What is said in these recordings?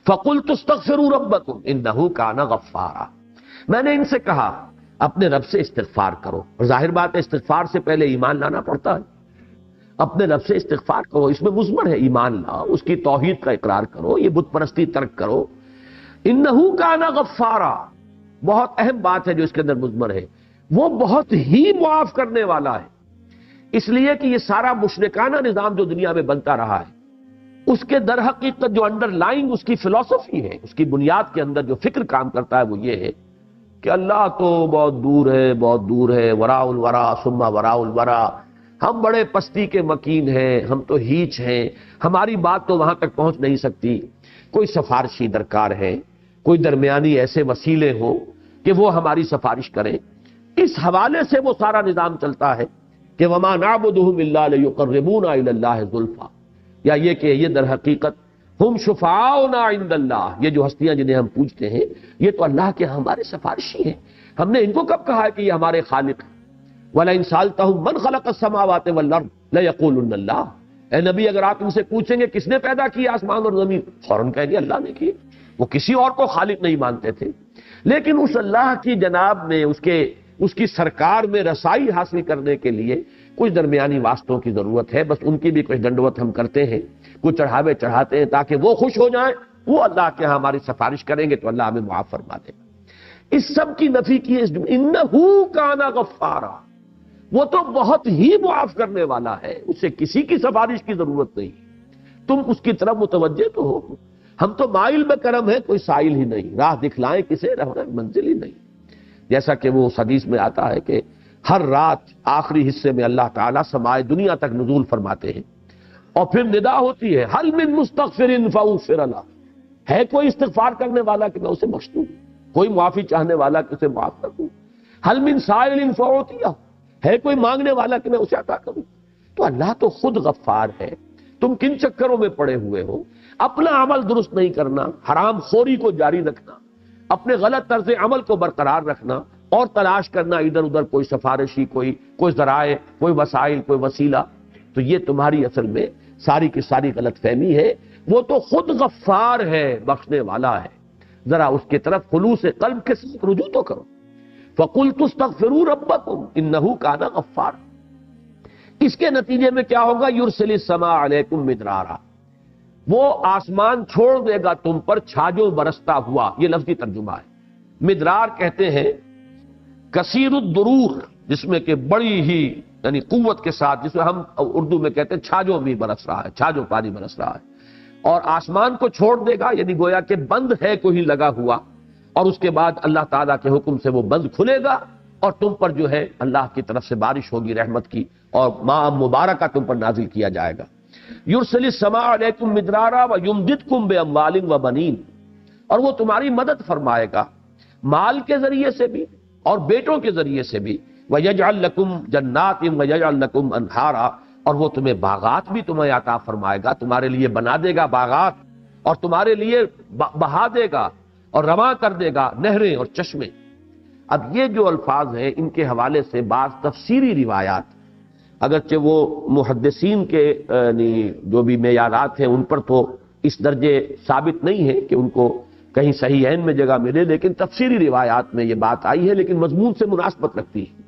فَقُلْتُ اسْتَغْفِرُوا رَبَّكُمْ إِنَّهُ كَانَ غَفَّارًا، میں نے ان سے کہا اپنے رب سے استغفار کرو. اور ظاہر بات ہے استغفار سے پہلے ایمان لانا پڑتا ہے. اپنے رب سے استغفار کرو، اس میں مضمر ہے ایمان لاؤ، اس کی توحید کا اقرار کرو، یہ بت پرستی ترک کرو. انہو کان غفارا، بہت اہم بات ہے جو اس کے اندر مضمر ہے، وہ بہت ہی معاف کرنے والا ہے. اس لیے کہ یہ سارا مشرکانہ نظام جو دنیا میں بنتا رہا ہے، اس کے در حقیقت جو انڈر لائنگ اس کی فلسفی ہے، اس کی بنیاد کے اندر جو فکر کام کرتا ہے وہ یہ ہے کہ اللہ تو بہت دور ہے، بہت دور ہے، وراء الورا ثم وراء الورا، ہم بڑے پستی کے مکین ہیں، ہم تو ہیچ ہیں، ہماری بات تو وہاں تک پہنچ نہیں سکتی. کوئی سفارشی درکار ہے، کوئی درمیانی ایسے وسیلے ہو کہ وہ ہماری سفارش کریں. اس حوالے سے وہ سارا نظام چلتا ہے کہ وما نعبدهم الا ليقربونا الى الله زلفا، یا یہ کہ یہ در حقیقت ہم شفعاؤنا عند اللہ، یہ جو ہستیاں جنہیں ہم پوجتے ہیں یہ تو اللہ کے ہمارے سفارشی ہیں. ہم نے ان کو کب کہا ہے کہ یہ ہمارے خالق ہیں؟ وَلَئِن سَأَلْتَهُم مَّنْ خَلَقَ السَّمَاوَاتِ وَالْأَرْضَ لَيَقُولُنَّ اللَّهُ، اے نبی اگر آپ ان سے پوچھیں گے کس نے پیدا کیا آسمان اور زمین، فوراً کہیں گے اللہ نے کی. وہ کسی اور کو خالق نہیں مانتے تھے. لیکن اس اللہ کی جناب میں اس کی سرکار میں رسائی حاصل کرنے کے لیے کچھ درمیانی واسطوں کی ضرورت ہے. بس ان کی بھی کچھ دنڈوت ہم کرتے ہیں، کچھ چڑھاوے چڑھاتے ہیں تاکہ وہ خوش ہو جائیں، وہ اللہ کے ہاں ہماری سفارش کریں گے تو اللہ ہمیں معاف فرما دے گا. اس سب کی نفی کی ہے انہو کان غفارا، وہ تو بہت ہی معاف کرنے والا ہے، اسے کسی کی سفارش کی ضرورت نہیں. تم اس کی طرف متوجہ تو ہو. ہم تو مائل میں کرم ہے، کوئی سائل ہی نہیں، راہ دکھلائیں کسے رہنا منزل ہی نہیں. جیسا کہ وہ حدیث میں آتا ہے کہ ہر رات آخری حصے میں اللہ تعالیٰ سمائے دنیا تک نزول فرماتے ہیں اور پھر ندا ہوتی ہے حل من مستغفر فاغفر له، ہے کوئی استغفار کرنے والا کہ میں اسے بخش دوں، کوئی معافی چاہنے والا کہ اسے معاف کر دوں، حل من سائل فاعطیہ، ہے کوئی مانگنے والا کہ میں اسے عطا کروں. تو اللہ تو خود غفار ہے. تم کن چکروں میں پڑے ہوئے ہو؟ اپنا عمل درست نہیں کرنا، حرام خوری کو جاری رکھنا، اپنے غلط طرز عمل کو برقرار رکھنا اور تلاش کرنا ادھر ادھر کوئی سفارشی، کوئی ذرائع، کوئی وسائل، کوئی وسیلہ. تو یہ تمہاری اصل میں ساری کی ساری غلط فہمی ہے. وہ تو خود غفار ہے، بخشنے والا ہے. ذرا اس کی طرف خلوص قلب کے ساتھ رجوع تو کرو. فَقُلْتُ اسْتَغْفِرُوا رَبَّكُمْ إِنَّهُ كَانَ غَفَّارًا. اس کے نتیجے میں کیا ہوگا؟ يُرْسِلِ السَّمَاءَ عَلَيْكُمْ مِدْرَارًا، وہ آسمان چھوڑ دے گا تم پر چھاجو برستا ہوا. یہ لفظی ترجمہ ہے. مدرار کہتے ہیں کثیر الدرور، جس میں کہ بڑی ہی یعنی قوت کے ساتھ، جس میں ہم اردو میں کہتے ہیں چھاجو بھی برس رہا ہے، چھاجو پانی برس رہا ہے. اور آسمان کو چھوڑ دے گا یعنی گویا کہ بند ہے کوئی لگا ہوا، اور اس کے بعد اللہ تعالیٰ کے حکم سے وہ بند کھلے گا اور تم پر جو ہے اللہ کی طرف سے بارش ہوگی رحمت کی، اور ماء مبارکہ تم پر نازل کیا جائے گا. یرسل السماء علیکم مدرارا ویمددکم باموال وبنین، اور وہ تمہاری مدد فرمائے گا مال کے ذریعے سے بھی اور بیٹوں کے ذریعے سے بھی. ویجعل لکم جنات ویجعل لکم انہارا، اور وہ تمہیں باغات بھی تمہیں عطا فرمائے گا، تمہارے لیے بنا دے گا باغات، اور تمہارے لیے بہا دے گا اور رواں کر دے گا نہریں اور چشمے. اب یہ جو الفاظ ہیں ان کے حوالے سے بعض تفسیری روایات، اگرچہ وہ محدثین کے جو بھی معیارات ہیں ان پر تو اس درجے ثابت نہیں ہے کہ ان کو کہیں صحیح عین میں جگہ ملے، لیکن تفسیری روایات میں یہ بات آئی ہے، لیکن مضمون سے مناسبت رکھتی ہے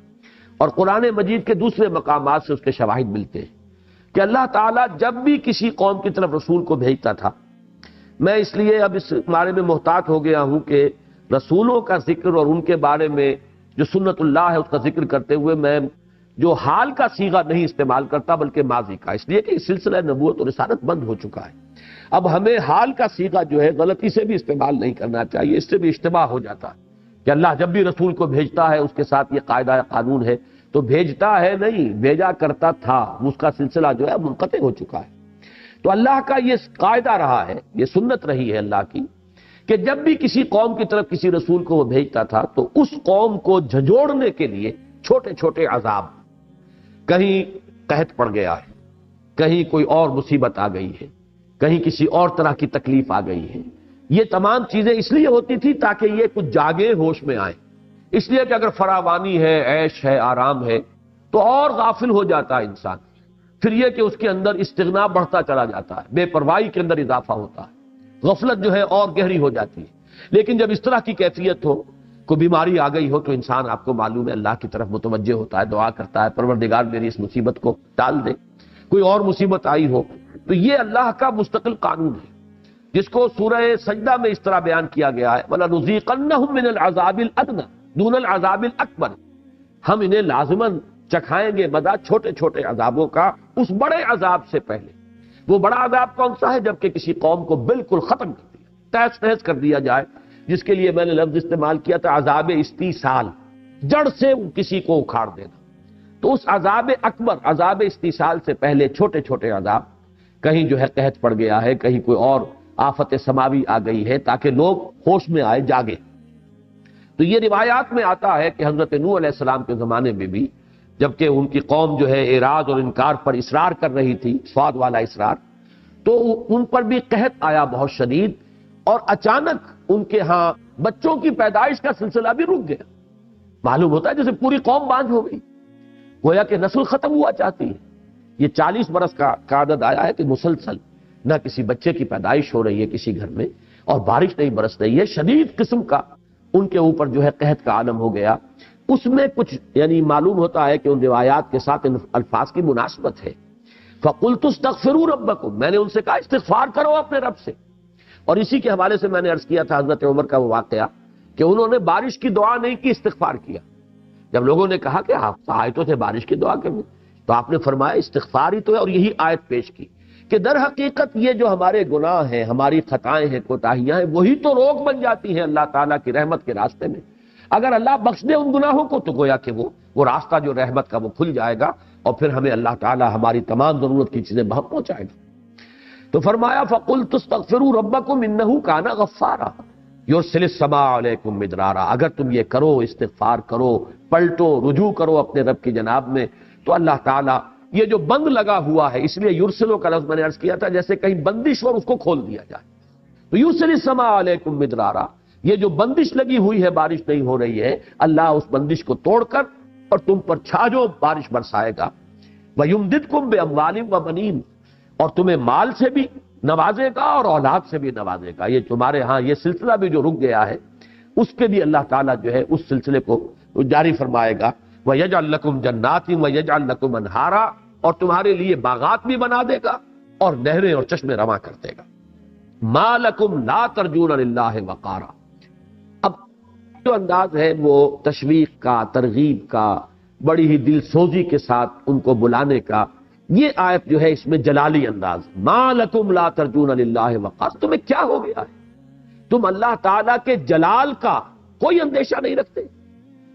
اور قرآن مجید کے دوسرے مقامات سے اس کے شواہد ملتے ہیں کہ اللہ تعالیٰ جب بھی کسی قوم کی طرف رسول کو بھیجتا تھا، میں اس لیے اب اس بارے میں محتاط ہو گیا ہوں کہ رسولوں کا ذکر اور ان کے بارے میں جو سنت اللہ ہے اس کا ذکر کرتے ہوئے میں جو حال کا صیغہ نہیں استعمال کرتا بلکہ ماضی کا، اس لیے کہ سلسلہ نبوت اور رسالت بند ہو چکا ہے. اب ہمیں حال کا صیغہ جو ہے غلطی سے بھی استعمال نہیں کرنا چاہیے، اس سے بھی اشتباہ ہو جاتا ہے کہ اللہ جب بھی رسول کو بھیجتا ہے اس کے ساتھ یہ قاعدہ قانون ہے، تو بھیجتا ہے نہیں، بھیجا کرتا تھا، اس کا سلسلہ جو ہے منقطع ہو چکا ہے. تو اللہ کا یہ قاعدہ رہا ہے، یہ سنت رہی ہے اللہ کی کہ جب بھی کسی قوم کی طرف کسی رسول کو وہ بھیجتا تھا تو اس قوم کو جھنجھوڑنے کے لیے چھوٹے چھوٹے عذاب، کہیں قحط پڑ گیا ہے، کہیں کوئی اور مصیبت آ گئی ہے، کہیں کسی اور طرح کی تکلیف آ گئی ہے، یہ تمام چیزیں اس لیے ہوتی تھی تاکہ یہ کچھ جاگے، ہوش میں آئیں. اس لیے کہ اگر فراوانی ہے، عیش ہے، آرام ہے تو اور غافل ہو جاتا ہے انسان. پھر یہ کہ اس کے اندر استغنا بڑھتا چلا جاتا ہے، بے پرواہی کے اندر اضافہ ہوتا ہے. غفلت جو ہے اور گہری ہو جاتی ہے۔ لیکن جب اس طرح کی کیفیت ہو، کوئی بیماری آ گئی ہو، تو انسان آپ کو معلوم ہے اللہ کی طرف متوجہ ہوتا ہے، دعا کرتا ہے پروردگار میری اس مصیبت کو ٹال دے۔ کوئی اور مصیبت آئی ہو تو یہ اللہ کا مستقل قانون ہے، جس کو سورہ سجدہ میں اس طرح بیان کیا گیا ہے وَلَنُذِيقَنَّهُم مِّنَ الْعَذَابِ الْأَدْنَىٰ دُونَ الْعَذَابِ الْأَكْبَرِ، ہم انہیں لازماً چکھائیں گے مدہ چھوٹے چھوٹے عذابوں کا اس بڑے عذاب سے پہلے۔ وہ بڑا عذاب کون سا ہے؟ جبکہ کسی قوم کو بالکل ختم کر دیا، تہس نہس کر دیا جائے، جس کے لیے میں نے لفظ استعمال کیا تھا عذاب استیصال، جڑ سے کسی کو اکھاڑ دینا۔ تو اس عذاب اکبر، عذاب استیصال سے پہلے چھوٹے چھوٹے عذاب، کہیں جو ہے قحط پڑ گیا ہے، کہیں کوئی اور آفت سماوی آ گئی ہے، تاکہ لوگ ہوش میں آئے، جاگے۔ تو یہ روایات میں آتا ہے کہ حضرت نوح علیہ السلام کے زمانے میں بھی جبکہ ان کی قوم جو ہے اعراض اور انکار پر اصرار کر رہی تھی، سواد والا اصرار، تو ان پر بھی قحط آیا بہت شدید، اور اچانک ان کے ہاں بچوں کی پیدائش کا سلسلہ بھی رک گیا۔ معلوم ہوتا ہے جیسے پوری قوم بانجھ ہو گئی، گویا کہ نسل ختم ہوا چاہتی ہے۔ یہ 40 برس کا عدد آیا ہے کہ مسلسل نہ کسی بچے کی پیدائش ہو رہی ہے کسی گھر میں، اور بارش نہیں برس رہی ہے، شدید قسم کا ان کے اوپر جو ہے قحط کا عالم ہو گیا۔ اس میں کچھ یعنی معلوم ہوتا ہے کہ ان روایات کے ساتھ ان الفاظ کی مناسبت ہے۔ فَقُلْتُ اسْتَغْفِرُوا رَبَّكُمْ، میں نے ان سے کہا استغفار کرو اپنے رب سے۔ اور اسی کے حوالے سے میں نے عرض کیا تھا حضرت عمر کا وہ واقعہ کہ انہوں نے بارش کی دعا نہیں کی، استغفار کیا۔ جب لوگوں نے کہا کہ آپ آیتوں سے بارش کی دعا کریں، تو آپ نے فرمایا استغفار ہی تو ہے، اور یہی آیت پیش کی کہ در حقیقت یہ جو ہمارے گناہ ہیں، ہماری خطائیں ہیں، کوتاہیاں ہیں، وہی تو روک بن جاتی ہیں اللہ تعالیٰ کی رحمت کے راستے میں۔ اگر اللہ بخش دے ان گناہوں کو تو گویا کہ وہ راستہ جو رحمت کا وہ کھل جائے گا، اور پھر ہمیں اللہ تعالیٰ ہماری تمام ضرورت کی چیزیں بہم پہنچائے گا۔ تو فرمایا فَقُلْتُ اسْتَغْفِرُوا رَبَّكُمْ إِنَّهُ كَانَ غَفَّارًا يُرْسِلِ السَّمَاءَ عَلَيْكُمْ مِدْرَارًا، اگر تم یہ کرو، استغفار کرو، پلٹو، رجوع کرو اپنے رب کی جناب میں، تو اللہ تعالیٰ یہ جو بند لگا ہوا ہے، اس لیے یرسلو کا لفظ میں نے عرض کیا تھا جیسے کہیں بندش اور اس کو کھول دیا جائے، تو یرسل السماء علیکم مدرارا، یہ جو بندش لگی ہوئی ہے، بارش نہیں ہو رہی ہے، اللہ اس بندش کو توڑ کر اور تم پر چھاجو بارش برسائے گا۔ وَيُمْدِدْكُمْ بِأَمْوَالٍ وَبَنِينَ، اور تمہیں مال سے بھی نوازے گا اور اولاد سے بھی نوازے گا۔ یہ تمہارے ہاں یہ سلسلہ بھی جو رک گیا ہے، اس کے بھی اللہ تعالیٰ جو ہے اس سلسلے کو جاری فرمائے گا۔ وَيَجْعَلْ لَكُمْ جَنَّاتٍ وَيَجْعَلْ لَكُمْ أَنْهَارًا، اور تمہارے لیے باغات بھی بنا دے گا اور نہریں اور چشمے رواں کر دے گا۔ مَا لَكُمْ لَا تَرْجُونَ لِلَّهِ وَقَارًا، اب جو انداز ہے وہ تشویق کا، ترغیب کا، بڑی ہی دل سوزی کے ساتھ ان کو بلانے کا، یہ آیت جو ہے اس میں جلالی انداز، مَا لَكُمْ لَا تَرْجُونَ لِلَّهِ وَقَارًا، تمہیں کیا ہو گیا ہے؟ تم اللہ تعالیٰ کے جلال کا کوئی اندیشہ نہیں رکھتے؟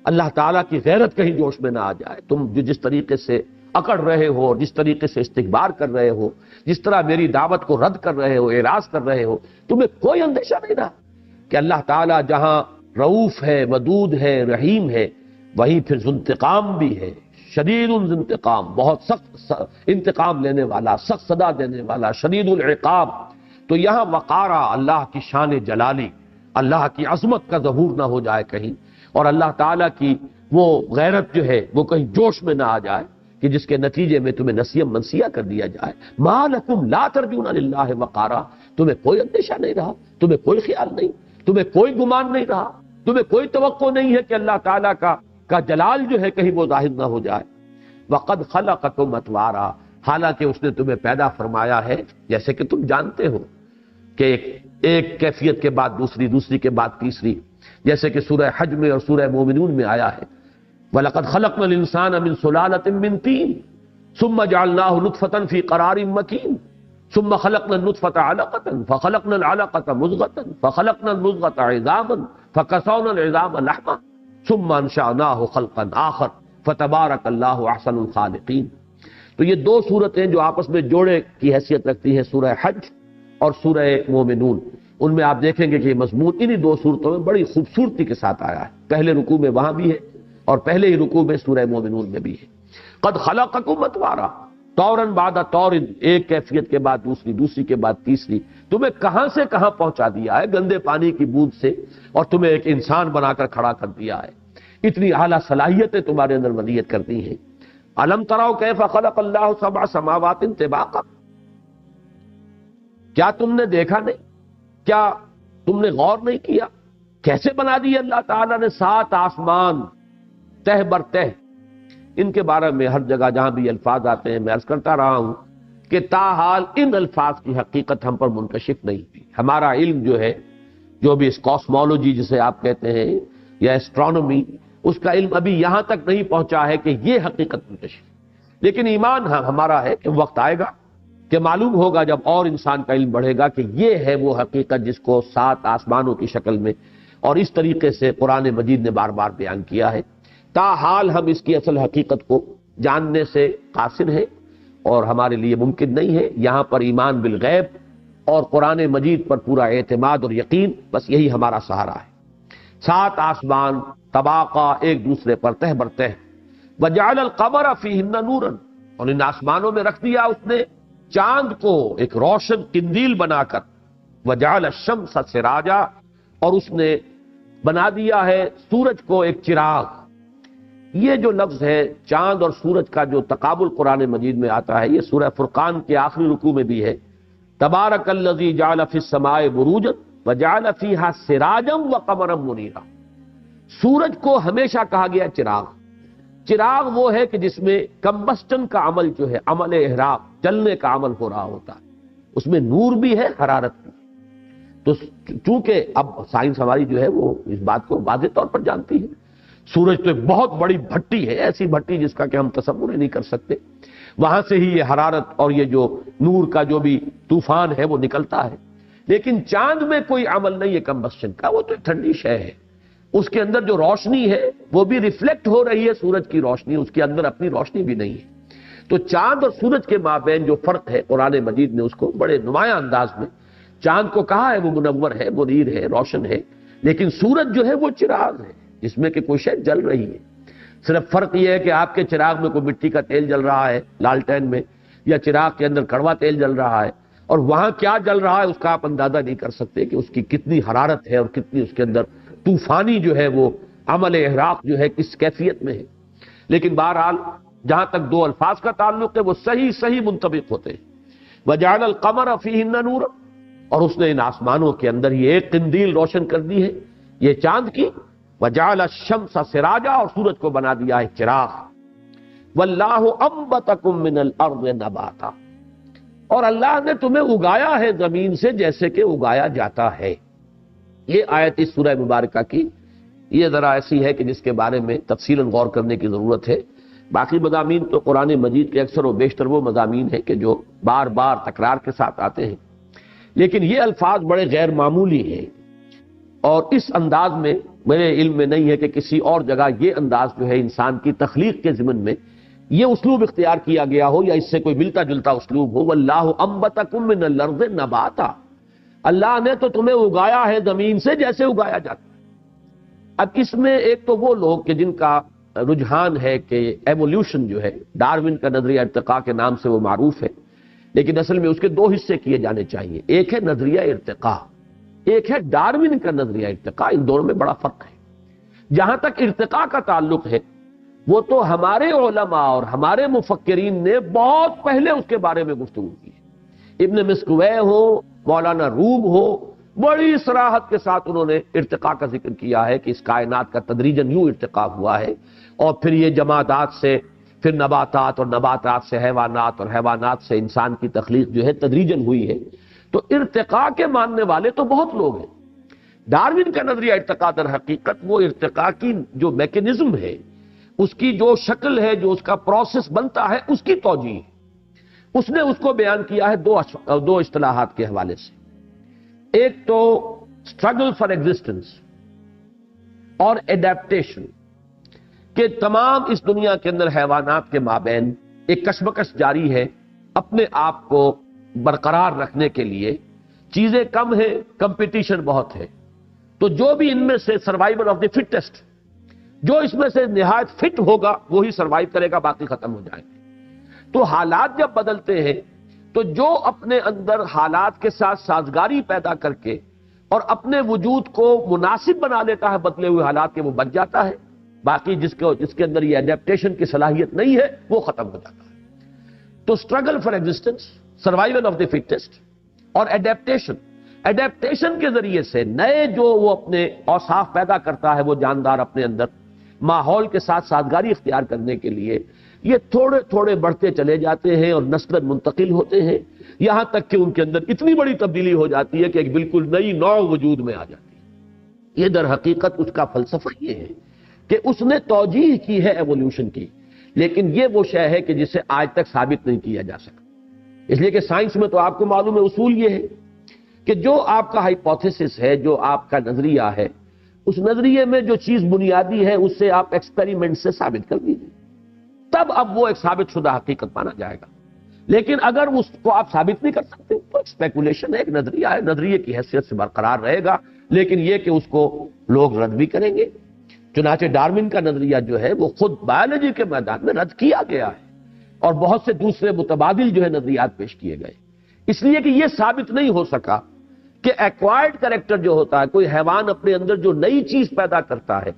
اللہ تعالیٰ کی غیرت کہیں جوش میں نہ آ جائے؟ تم جو جس طریقے سے اکڑ رہے ہو، جس طریقے سے استکبار کر رہے ہو، جس طرح میری دعوت کو رد کر رہے ہو، اعراض کر رہے ہو، تمہیں کوئی اندیشہ نہیں رہا کہ اللہ تعالیٰ جہاں رؤوف ہے، ودود ہے، رحیم ہے، وہیں پھر ذو انتقام بھی ہے، شدید الانتقام، بہت سخت انتقام لینے والا، سخت سزا دینے والا، شدید العقاب۔ تو یہاں وقارا، اللہ کی شان جلالی، اللہ کی عظمت کا ظہور نہ ہو جائے کہیں، اور اللہ تعالیٰ کی وہ غیرت جو ہے وہ کہیں جوش میں نہ آ جائے کہ جس کے نتیجے میں تمہیں نسیم منسیہ کر دیا جائے۔ مَا لَكُمْ لَا تَرْجُونَ لِلَّهِ وَقَارًا، تمہیں کوئی اندیشہ نہیں رہا، تمہیں کوئی خیال نہیں، تمہیں کوئی گمان نہیں رہا، تمہیں کوئی توقع نہیں ہے کہ اللہ تعالیٰ کا جلال جو ہے کہیں وہ ظاہر نہ ہو جائے۔ وَقَدْ خَلَقَكُمْ أَطْوَارًا، حالانکہ اس نے تمہیں پیدا فرمایا ہے جیسے کہ تم جانتے ہو کہ ایک کیفیت کے بعد دوسری، دوسری کے بعد تیسری، جیسے کہ سورہ حج میں اور سورہ مومنون میں آیا ہے وَلَقَدْ خَلَقْنَا الْإِنسَانَ مِنْ سُلَالَةٍ مِّن طِينٍ ثُمَّ جَعَلْنَاهُ نُطْفَةً فِي قَرَارٍ مَّكِينٍ ثُمَّ خَلَقْنَا النُّطْفَةَ عَلَقَةً فَخَلَقْنَا الْعَلَقَةَ مُضْغَةً فَخَلَقْنَا الْمُضْغَةَ عِظَامًا فَكَسَوْنَا الْعِظَامَ لَحْمًا ثُمَّ أَنشَأْنَاهُ خَلْقًا آخَرَ فَتَبَارَكَ اللَّهُ أَحْسَنُ الْخَالِقِينَ۔ تو یہ دو صورتیں جو آپس میں جوڑے کی حیثیت رکھتی ہیں، سورہ حج اور سورہ مومنون، ان میں آپ دیکھیں گے کہ یہ مضمون انہی دو صورتوں میں بڑی خوبصورتی کے ساتھ آیا ہے۔ پہلے رکوع میں وہاں بھی ہے اور پہلے ہی رکوع میں سورہ مومنون میں بھی ہے۔ قد خلقکم اطوارا، طورن بعد طورن، ایک کیفیت کے بعد دوسری، دوسری کے بعد تیسری، تمہیں کہاں سے کہاں پہنچا دیا ہے گندے پانی کی بوند سے، اور تمہیں ایک انسان بنا کر کھڑا کر دیا ہے۔ اتنی اعلیٰ صلاحیتیں تمہارے اندر ولید کرتی ہیں۔ الم تروا کیف خلق اللہ سبع سماوات طباقا، کیا تم نے دیکھا نہیں کیا تم نے غور نہیں کیا کیسے بنا دی اللہ تعالیٰ نے 7 آسمان تہ بر تہ؟ ان کے بارے میں ہر جگہ جہاں بھی الفاظ آتے ہیں میں عرض کرتا رہا ہوں کہ تاحال ان الفاظ کی حقیقت ہم پر منکشف نہیں ہوئی. ہمارا علم جو ہے، جو بھی اس کاسمولوجی جسے آپ کہتے ہیں یا ایسٹرونومی، اس کا علم ابھی یہاں تک نہیں پہنچا ہے کہ یہ حقیقت منکشف. لیکن ایمان ہمارا ہے کہ وقت آئے گا کہ معلوم ہوگا جب اور انسان کا علم بڑھے گا کہ یہ ہے وہ حقیقت جس کو 7 آسمانوں کی شکل میں اور اس طریقے سے قرآن مجید نے بار بار بیان کیا ہے. تاحال ہم اس کی اصل حقیقت کو جاننے سے قاصر ہیں اور ہمارے لیے ممکن نہیں ہے. یہاں پر ایمان بالغیب اور قرآن مجید پر پورا اعتماد اور یقین، بس یہی ہمارا سہارا ہے. 7 آسمان طباقہ ایک دوسرے پر تہ بر تہ. وجعل القمر فیہن نورا، اور ان آسمانوں میں رکھ دیا اس نے چاند کو ایک روشن قندیل بنا کر. وجعل الشمس سراجا، اور اس نے بنا دیا ہے سورج کو ایک چراغ. یہ جو لفظ ہے چاند اور سورج کا جو تقابل قرآن مجید میں آتا ہے، یہ سورہ فرقان کے آخری رکوع میں بھی ہے. تبارک الذی جعل فی السماء بروجا وجعل فیہا سراجا وقمرا منیرا. سورج کو ہمیشہ کہا گیا چراغ. چراغ وہ ہے کہ جس میں کمبسٹن کا عمل جو ہے، عمل احراق، جلنے کا عمل ہو رہا ہوتا ہے. اس میں نور بھی ہے، حرارت بھی. تو چونکہ اب سائنس ہماری جو ہے وہ اس بات کو واضح طور پر جانتی ہے. سورج تو ایک بہت بڑی بھٹی ہے، ایسی بھٹی جس کا کہ ہم تصور نہیں کر سکتے. وہاں سے ہی یہ حرارت اور یہ جو نور کا جو بھی طوفان ہے وہ نکلتا ہے. لیکن چاند میں کوئی عمل نہیں ہے کمبسٹن کا، وہ تو ایک ٹھنڈی شے ہے. اس کے اندر جو روشنی ہے وہ بھی ریفلیکٹ ہو رہی ہے سورج کی روشنی، اس کے اندر اپنی روشنی بھی نہیں ہے. تو چاند اور سورج کے مابین جو فرق ہے قرآن مجید نے اس کو بڑے نمایاں انداز میں چاند کو کہا ہے وہ منور ہے، منیر ہے، روشن ہے. لیکن سورج جو ہے وہ چراغ ہے جس میں کہ کوئی شے جل رہی ہے. صرف فرق یہ ہے کہ آپ کے چراغ میں کوئی مٹی کا تیل جل رہا ہے لالٹین میں، یا چراغ کے اندر کڑوا تیل جل رہا ہے، اور وہاں کیا جل رہا ہے اس کا آپ اندازہ نہیں کر سکتے کہ اس کی کتنی حرارت ہے اور کتنی اس کے اندر طوفانی جو ہے وہ عمل احراق جو ہے کس کیفیت میں ہے. لیکن بہرحال جہاں تک 2 الفاظ کا تعلق ہے وہ صحیح منطبق ہوتے ہیں. وجعل القمر فیہن نورا، اور اس نے ان آسمانوں کے اندر یہ ایک قندیل روشن کر دی ہے یہ چاند کی. وجعل الشمس سراجا، اور سورج کو بنا دیا ہے چراغ. واللہ انبتکم من الارض نباتا، اور اللہ نے تمہیں اگایا ہے زمین سے جیسے کہ اگایا جاتا ہے. یہ آیت اس سورہ مبارکہ کی یہ ذرا ایسی ہے کہ جس کے بارے میں تفصیلاً غور کرنے کی ضرورت ہے. باقی مضامین تو قرآن مجید کے اکثر و بیشتر وہ مضامین ہیں کہ جو بار بار تکرار کے ساتھ آتے ہیں، لیکن یہ الفاظ بڑے غیر معمولی ہیں. اور اس انداز میں میرے علم میں نہیں ہے کہ کسی اور جگہ یہ انداز جو ہے انسان کی تخلیق کے ضمن میں یہ اسلوب اختیار کیا گیا ہو یا اس سے کوئی ملتا جلتا اسلوب ہو. واللہ انبتکم من الارض نباتا، اللہ نے تو تمہیں اگایا ہے زمین سے جیسے اگایا جاتا ہے. اب اس میں ایک تو وہ لوگ کہ جن کا رجحان ہے کہ ایولیوشن جو ہے ڈارون کا نظریہ ارتقاء کے نام سے وہ معروف ہے، لیکن اصل میں اس کے 2 حصے کیے جانے چاہیے. ایک ہے نظریہ ارتقاء، ایک ہے ڈارون کا نظریہ ارتقاء. ان دونوں میں بڑا فرق ہے. جہاں تک ارتقاء کا تعلق ہے وہ تو ہمارے علماء اور ہمارے مفکرین نے بہت پہلے اس کے بارے میں گفتگو کی ہے. ابن مسکوے ہو، مولانا روم ہو، بڑی صراحت کے ساتھ انہوں نے ارتقاء کا ذکر کیا ہے کہ اس کائنات کا تدریجاً یوں ارتقاء ہوا ہے، اور پھر یہ جمادات سے پھر نباتات، اور نباتات سے حیوانات، اور حیوانات سے انسان کی تخلیق جو ہے تدریجاً ہوئی ہے. تو ارتقاء کے ماننے والے تو بہت لوگ ہیں. ڈارون کا نظریہ ارتقاء در حقیقت وہ ارتقاء کی جو میکینزم ہے، اس کی جو شکل ہے، جو اس کا پروسیس بنتا ہے، اس کی توجیہ ہے. اس نے اس کو بیان کیا ہے 2 اصطلاحات کے حوالے سے. ایک تو اسٹرگل فار ایگزسٹنس اور ایڈیپٹیشن، کہ تمام اس دنیا کے اندر حیوانات کے مابین ایک کشمکش جاری ہے اپنے آپ کو برقرار رکھنے کے لیے. چیزیں کم ہیں، کمپٹیشن بہت ہے. تو جو بھی ان میں سے سروائیول آف دی فٹسٹ، جو اس میں سے نہایت فٹ ہوگا وہی سروائیو کرے گا، باقی ختم ہو جائیں گے. تو حالات جب بدلتے ہیں تو جو اپنے اندر حالات کے ساتھ سازگاری پیدا کر کے اور اپنے وجود کو مناسب بنا لیتا ہے بدلے ہوئے حالات کے، وہ بچ جاتا ہے. باقی جس کے اندر یہ ایڈیپٹیشن کی صلاحیت نہیں ہے وہ ختم ہو جاتا ہے. تو struggle for existence, survival of the fittest, اور ایڈیپٹیشن ایڈیپٹیشن کے ذریعے سے نئے جو وہ اپنے اوصاف پیدا کرتا ہے وہ جاندار اپنے اندر ماحول کے ساتھ سازگاری اختیار کرنے کے لیے یہ تھوڑے تھوڑے بڑھتے چلے جاتے ہیں اور نسل منتقل ہوتے ہیں، یہاں تک کہ ان کے اندر اتنی بڑی تبدیلی ہو جاتی ہے کہ ایک بالکل نئی نوع وجود میں آ جاتی ہے۔ یہ در حقیقت اس کا فلسفہ یہ ہے کہ اس نے توجیہ کی ہے ایوولوشن کی، لیکن یہ وہ شے ہے کہ جسے آج تک ثابت نہیں کیا جا سکا۔ اس لیے کہ سائنس میں تو آپ کو معلوم ہے اصول یہ ہے کہ جو آپ کا ہائپوتھیسس ہے، جو آپ کا نظریہ ہے، اس نظریے میں جو چیز بنیادی ہے اس سے آپ ایکسپیریمنٹ سے ثابت کر دیجیے، تب اب وہ ایک ثابت شدہ حقیقت مانا جائے گا۔ لیکن اگر اس کو آپ ثابت نہیں کر سکتے تو ایک اسپیکولیشن ہے، ایک نظریہ ہے، نظریے کی حیثیت سے برقرار رہے گا، لیکن یہ کہ اس کو لوگ رد بھی کریں گے۔ چنانچہ ڈارون کا نظریہ جو ہے وہ خود بایولوجی کے میدان میں رد کیا گیا ہے، اور بہت سے دوسرے متبادل جو ہے نظریات پیش کیے گئے، اس لیے کہ یہ ثابت نہیں ہو سکا کہ ایکوائرڈ کریکٹر جو ہوتا ہے، کوئی حیوان اپنے اندر جو نئی چیز پیدا کرتا ہے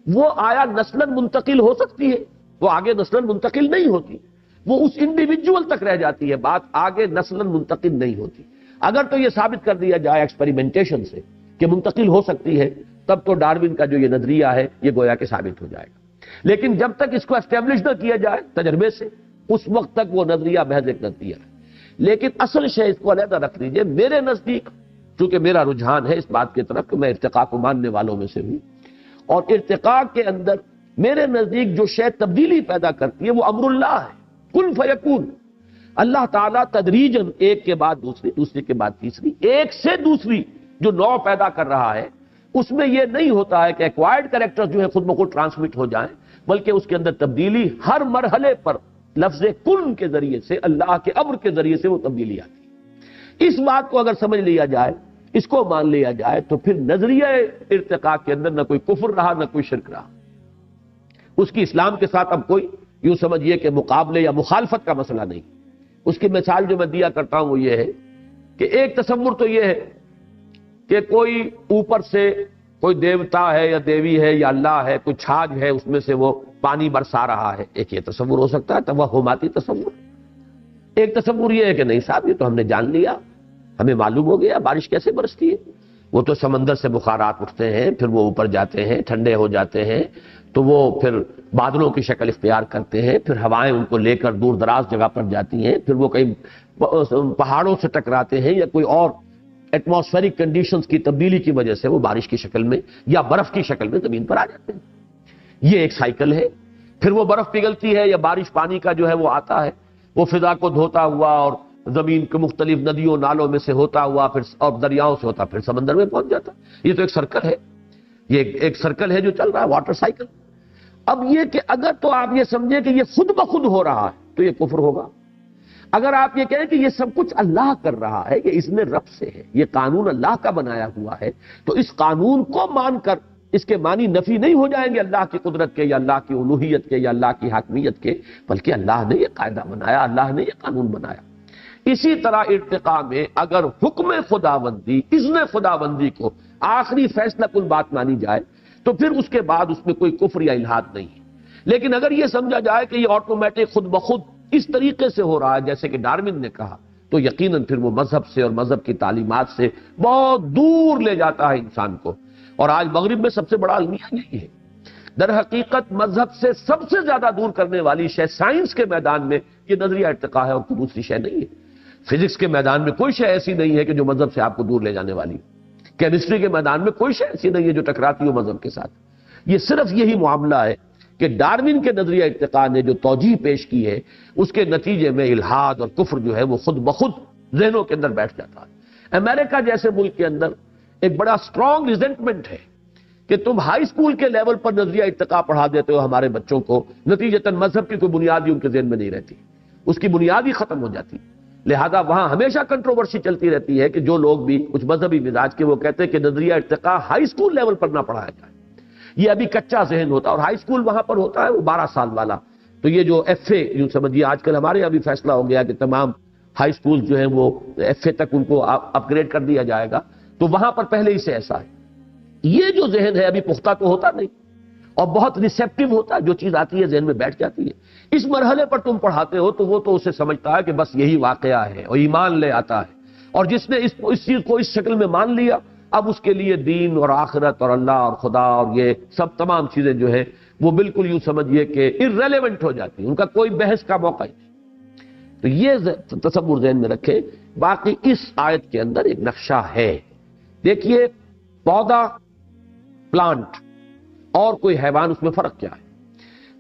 وہ آیا نسلاً منتقل ہو سکتی ہے؟ وہ آگے نسلاً منتقل نہیں ہوتی، وہ اس انڈیویجول تک رہ جاتی ہے، بات آگے نسلاً منتقل نہیں ہوتی۔ اگر تو یہ ثابت کر دیا جائے ایکسپیریمنٹیشن سے کہ منتقل ہو سکتی ہے، تب تو ڈارون کا جو یہ نظریہ ہے یہ گویا کہ ثابت ہو جائے گا۔ لیکن جب تک اس کو اسٹیبلش نہ کیا جائے تجربے سے، اس وقت تک وہ نظریہ محض ایک نظریہ ہے۔ لیکن اصل شے اس کو علیحدہ رکھ لیجئے، میرے نزدیک چونکہ میرا رجحان ہے اس بات کی طرف کہ میں ارتقاء کو ماننے والوں میں سے ہوں، اور ارتقاء کے اندر میرے نزدیک جو شے تبدیلی پیدا کرتی ہے وہ امر اللہ ہے، کن فیکون۔ اللہ تعالیٰ تدریجاً ایک کے بعد دوسری، دوسری کے بعد تیسری، ایک سے دوسری جو نوع پیدا کر رہا ہے، اس میں یہ نہیں ہوتا ہے کہ ایکوائرڈ کریکٹر جو ہے خود بخود ٹرانسمٹ ہو جائیں، بلکہ اس کے اندر تبدیلی ہر مرحلے پر لفظ کن کے ذریعے سے، اللہ کے امر کے ذریعے سے وہ تبدیلی آتی ہے۔ اس بات کو اگر سمجھ لیا جائے، اس کو مان لیا جائے، تو پھر نظریہ ارتقاء کے اندر نہ کوئی کفر رہا نہ کوئی شرک رہا۔ اس کی اسلام کے ساتھ اب کوئی یوں سمجھیے کہ مقابلے یا مخالفت کا مسئلہ نہیں۔ اس کی مثال جو میں دیا کرتا ہوں وہ یہ ہے کہ ایک تصور تو یہ ہے کہ کوئی اوپر سے کوئی دیوتا ہے یا دیوی ہے یا اللہ ہے، کوئی چھاج ہے، اس میں سے وہ پانی برسا رہا ہے، ایک یہ تصور ہو سکتا ہے، توہماتی تصور۔ ایک تصور یہ ہے کہ نہیں صاحب، یہ تو ہم نے جان لیا، ہمیں معلوم ہو گیا بارش کیسے برستی ہے، وہ تو سمندر سے بخارات اٹھتے ہیں، پھر وہ اوپر جاتے ہیں، ٹھنڈے ہو جاتے ہیں، تو وہ پھر بادلوں کی شکل اختیار کرتے ہیں، پھر ہوائیں ان کو لے کر دور دراز جگہ پر جاتی ہیں، پھر وہ کئی پہاڑوں سے ٹکراتے ہیں یا کوئی اور ایٹماسفیرک کنڈیشنز کی تبدیلی کی وجہ سے وہ بارش کی شکل میں یا برف کی شکل میں زمین پر آ جاتے ہیں۔ یہ ایک سائیکل ہے۔ پھر وہ برف پگھلتی ہے یا بارش پانی کا جو ہے وہ آتا ہے، وہ فضا کو دھوتا ہوا اور زمین کے مختلف ندیوں نالوں میں سے ہوتا ہوا پھر اور دریاؤں سے ہوتا پھر سمندر میں پہنچ جاتا۔ یہ تو ایک سرکل ہے، یہ ایک سرکل ہے جو چل رہا ہے، واٹر سائیکل۔ اب یہ کہ اگر تو آپ یہ سمجھیں کہ یہ خود بخود ہو رہا ہے تو یہ کفر ہوگا۔ اگر آپ یہ کہیں کہ یہ سب کچھ اللہ کر رہا ہے، یہ اس میں رب سے ہے، یہ قانون اللہ کا بنایا ہوا ہے، تو اس قانون کو مان کر اس کے معنی نفی نہیں ہو جائیں گے اللہ کی قدرت کے یا اللہ کی الوہیت کے یا اللہ کی حاکمیت کے، بلکہ اللہ نے یہ قاعدہ بنایا، اللہ نے یہ قانون بنایا۔ اسی طرح ارتقاء میں اگر حکم خداوندی، اذن خداوندی کو آخری فیصلہ کن بات مانی جائے تو پھر اس کے بعد اس میں کوئی کفر یا الحاد نہیں ہے۔ لیکن اگر یہ سمجھا جائے کہ یہ آٹومیٹک خود بخود اس طریقے سے ہو رہا ہے جیسے کہ ڈارون نے کہا، تو یقیناً پھر وہ مذہب سے اور مذہب کی تعلیمات سے بہت دور لے جاتا ہے انسان کو۔ اور آج مغرب میں سب سے بڑا المیہ یہی ہے۔ در حقیقت مذہب سے سب سے زیادہ دور کرنے والی شے سائنس کے میدان میں یہ نظریہ ارتقاء ہے، اور کوئی دوسری شے نہیں ہے۔ فزکس کے میدان میں کوئی شے ایسی نہیں ہے کہ جو مذہب سے آپ کو دور لے جانے والی ہو۔ کیمسٹری کے میدان میں کوئی شے ایسی نہیں ہے جو ٹکراتی ہو مذہب کے ساتھ۔ یہ صرف یہی معاملہ ہے کہ ڈارون کے نظریہ ارتقاء نے جو توجیہ پیش کی ہے، اس کے نتیجے میں الحاد اور کفر جو ہے وہ خود بخود ذہنوں کے اندر بیٹھ جاتا ہے۔ امریکہ جیسے ملک کے اندر ایک بڑا سٹرونگ ریزنٹمنٹ ہے کہ تم ہائی سکول کے لیول پر نظریہ ارتقاء پڑھا دیتے ہو ہمارے بچوں کو، نتیجتاً مذہب کی کوئی بنیادی ان کے ذہن میں نہیں رہتی، اس کی بنیاد ہی ختم ہو جاتی۔ لہذا وہاں ہمیشہ کنٹروورسی چلتی رہتی ہے کہ جو لوگ بھی کچھ مذہبی مزاج کے وہ کہتے ہیں کہ نظریہ ارتقاء ہائی سکول لیول پر نہ پڑھایا جائے، یہ ابھی کچا ذہن ہوتا ہے، اور ہائی سکول وہاں پر ہوتا ہے وہ 12 سال والا۔ تو یہ جو ایف اے یوں سمجھیے، آج کل ہمارے یہاں بھی فیصلہ ہو گیا کہ تمام ہائی سکول جو ہیں وہ ایف اے تک ان کو اپ گریڈ کر دیا جائے گا، تو وہاں پر پہلے ہی سے ایسا ہے۔ یہ جو ذہن ہے ابھی پختہ تو ہوتا نہیں اور بہت ریسیپٹیو ہوتا ہے، جو چیز آتی ہے ذہن میں بیٹھ جاتی ہے۔ اس مرحلے پر تم پڑھاتے ہو تو وہ تو اسے سمجھتا ہے کہ بس یہی واقعہ ہے اور ایمان لے آتا ہے، اور جس نے اس چیز کو اس شکل میں مان لیا، اب اس کے لیے دین اور آخرت اور اللہ اور خدا اور یہ سب تمام چیزیں جو ہے وہ بالکل یوں سمجھیے کہ irrelevant ہو جاتی ہیں، ان کا کوئی بحث کا موقع ہی نہیں۔ تو یہ تصور ذہن میں رکھیں۔ باقی اس آیت کے اندر ایک نقشہ ہے، دیکھیے پودا، پلانٹ اور کوئی حیوان، اس میں فرق کیا ہے؟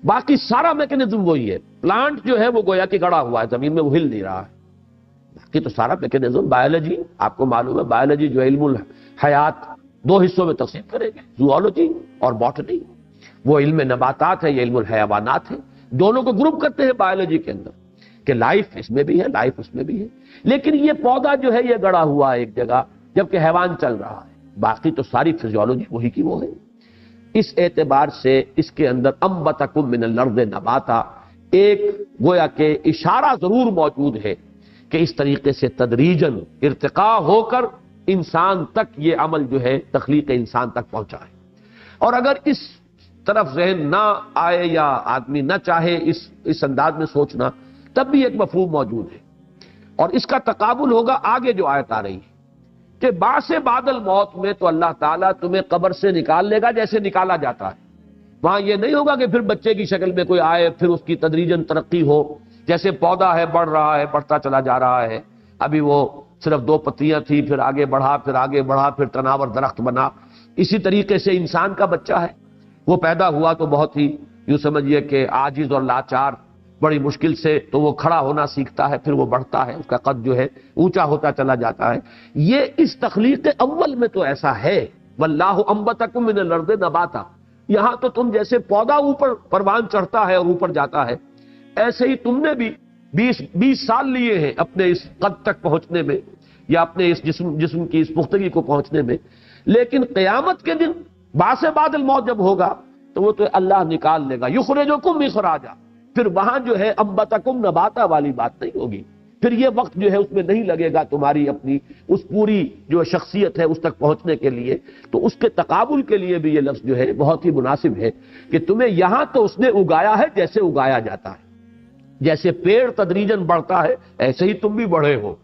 باقی سارا میکینزم وہی ہے۔ پلانٹ جو ہے وہ گویا کہ گڑا ہوا ہے زمین میں، وہ ہل نہیں رہا ہے۔ باقی تو سارا میکینزم، بایولوجی آپ کو معلوم ہے، بایولوجی جو علم الحیات دو حصوں میں تقسیم کریں گے، زوالوجی اور باٹنی۔ وہ علم نباتات ہے، یہ علم الحیوانات ہے، دونوں کو گروپ کرتے ہیں بایولوجی کے اندر کہ لائف اس میں بھی ہے، لائف اس میں بھی ہے۔ لیکن یہ پودا جو ہے یہ گڑا ہوا ہے ایک جگہ، جبکہ حیوان چل رہا ہے۔ باقی تو ساری فزیولوجی وہی کی وہ ہے۔ اس اعتبار سے اس کے اندر انبتکم من الارض نباتا ایک گویا کہ اشارہ ضرور موجود ہے کہ اس طریقے سے تدریجاً ارتقاء ہو کر انسان تک یہ عمل جو ہے تخلیق انسان تک پہنچا ہے۔ اور اگر اس طرف ذہن نہ آئے یا آدمی نہ چاہے اس انداز میں سوچنا، تب بھی ایک مفہوم موجود ہے، اور اس کا تقابل ہوگا آگے جو آیت آ رہی ہے کہ بعث بعد الموت میں تو اللہ تعالیٰ تمہیں قبر سے نکال لے گا جیسے نکالا جاتا ہے۔ وہاں یہ نہیں ہوگا کہ پھر بچے کی شکل میں کوئی آئے، پھر اس کی تدریجاً ترقی ہو، جیسے پودا ہے بڑھ رہا ہے، بڑھتا چلا جا رہا ہے، ابھی وہ صرف 2 پتیاں تھی، پھر آگے بڑھا، پھر آگے بڑھا، پھر تناور درخت بنا۔ اسی طریقے سے انسان کا بچہ ہے، وہ پیدا ہوا تو بہت ہی یوں سمجھیے کہ عاجز اور لاچار، بڑی مشکل سے تو وہ کھڑا ہونا سیکھتا ہے، پھر وہ بڑھتا ہے، اس کا قد جو ہے اونچا ہوتا چلا جاتا ہے۔ یہ اس تخلیق اول میں تو ایسا ہے، واللہ انبتکم من الارض نباتا۔ یہاں تو تم جیسے پودا اوپر پروان چڑھتا ہے اور اوپر جاتا ہے، ایسے ہی تم نے بھی 20 سال لیے ہیں اپنے اس قد تک پہنچنے میں، یا اپنے اس جسم کی اس پختگی کو پہنچنے میں۔ لیکن قیامت کے دن بعث بعد الموت جب ہوگا تو وہ تو اللہ نکال لے گا، یخرجکم اخراجا۔ پھر وہاں جو ہے انبتکم نباتا والی بات نہیں ہوگی، پھر یہ وقت جو ہے اس میں نہیں لگے گا تمہاری اپنی اس پوری جو شخصیت ہے اس تک پہنچنے کے لیے۔ تو اس کے تقابل کے لیے بھی یہ لفظ جو ہے بہت ہی مناسب ہے کہ تمہیں یہاں تو اس نے اگایا ہے جیسے اگایا جاتا ہے، جیسے پیڑ تدریجاً بڑھتا ہے ایسے ہی تم بھی بڑھے ہو۔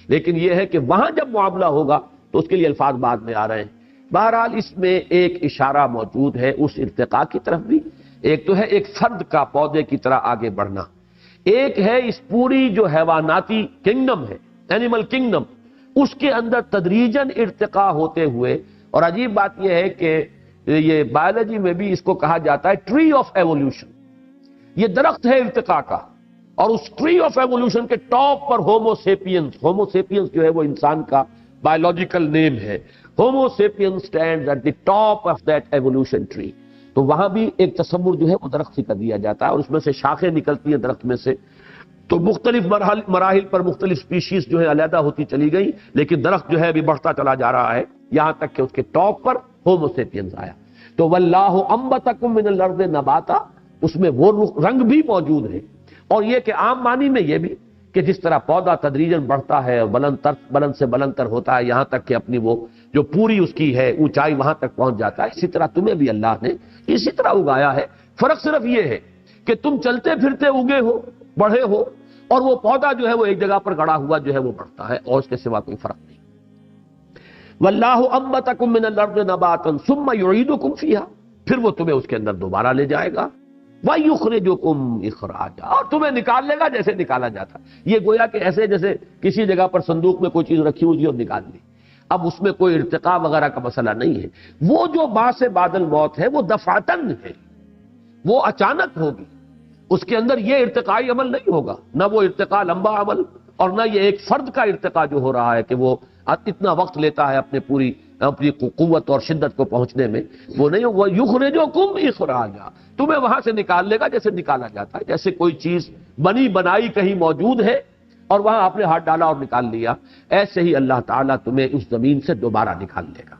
لیکن یہ ہے کہ وہاں جب معاملہ ہوگا تو اس کے لیے الفاظ بعد میں آ رہے ہیں۔ بہرحال اس میں ایک اشارہ موجود ہے اس ارتقاء کی طرف بھی۔ ایک تو ہے ایک فرد کا پودے کی طرح آگے بڑھنا، ایک ہے اس پوری جو حیواناتی کنگڈم ہے، اینیمل کنگڈم، اس کے اندر تدریجاً ارتقاء ہوتے ہوئے۔ اور عجیب بات یہ ہے کہ یہ بایولوجی میں بھی اس کو کہا جاتا ہے ٹری آف ایوولوشن، یہ درخت ہے ارتقاء کا، اور اس ٹری آف ایوولوشن کے ٹاپ پر ہومو سیپینس جو ہے وہ انسان کا بایولوجیکل نیم ہے۔ Homo sapiens stands at the top of that evolution tree. تو وہاں بھی ایک تصور جو ہے وہ درخت کا دیا جاتا ہے، اور اس میں سے شاخیں نکلتی ہیں درخت میں سے، تو مختلف مراحل پر مختلف سپیشیز جو ہے علیحدہ ہوتی چلی گئی، لیکن درخت جو ہے ابھی بڑھتا چلا جا رہا ہے یہاں تک کہ اس کے ٹاپ پر ہومو سیپینز آیا۔ تو واللہ انبتکم من الارض نباتا، اس میں وہ رنگ بھی موجود ہے، اور یہ کہ عام معنی میں یہ بھی کہ جس طرح پودا تدریجاً بڑھتا ہے، بلند سے بلندتر ہوتا ہے یہاں تک کہ اپنی وہ جو پوری اس کی ہے اونچائی وہاں تک پہنچ جاتا ہے، اسی طرح تمہیں بھی اللہ نے اسی طرح اگایا ہے۔ فرق صرف یہ ہے کہ تم چلتے پھرتے اگے ہو، بڑھے ہو، اور وہ پودا جو ہے وہ ایک جگہ پر گڑا ہوا جو ہے وہ بڑھتا ہے، اور اس کے سوا کوئی فرق نہیں۔ واللہ انبتکم من الارض نباتا ثم یعیدکم فیہا، پھر وہ تمہیں اس کے اندر دوبارہ لے جائے گا، وَيُخْرِجُكُمْ إِخْرَاجًا، اور تمہیں نکال لے گا جیسے نکالا جاتا۔ یہ گویا کہ ایسے جیسے کسی جگہ پر صندوق میں کوئی چیز رکھی ہوئی اور نکال لی، اب اس میں کوئی ارتقاء وغیرہ کا مسئلہ نہیں ہے۔ وہ جو بعث بعد الموت ہے وہ دفعتاً ہے، وہ اچانک ہوگی، اس کے اندر یہ ارتقائی عمل نہیں ہوگا، نہ وہ ارتقاء لمبا عمل، اور نہ یہ ایک فرد کا ارتقاء جو ہو رہا ہے کہ وہ اتنا وقت لیتا ہے اپنی قوت اور شدت کو پہنچنے میں، وہ نہیں وہ یخرجکم اخراجا، تمہیں وہاں سے نکال لے گا جیسے نکالا جاتا ہے، جیسے کوئی چیز بنی بنائی کہیں موجود ہے اور وہاں آپ نے ہاتھ ڈالا اور نکال لیا، ایسے ہی اللہ تعالیٰ تمہیں اس زمین سے دوبارہ نکال لے گا۔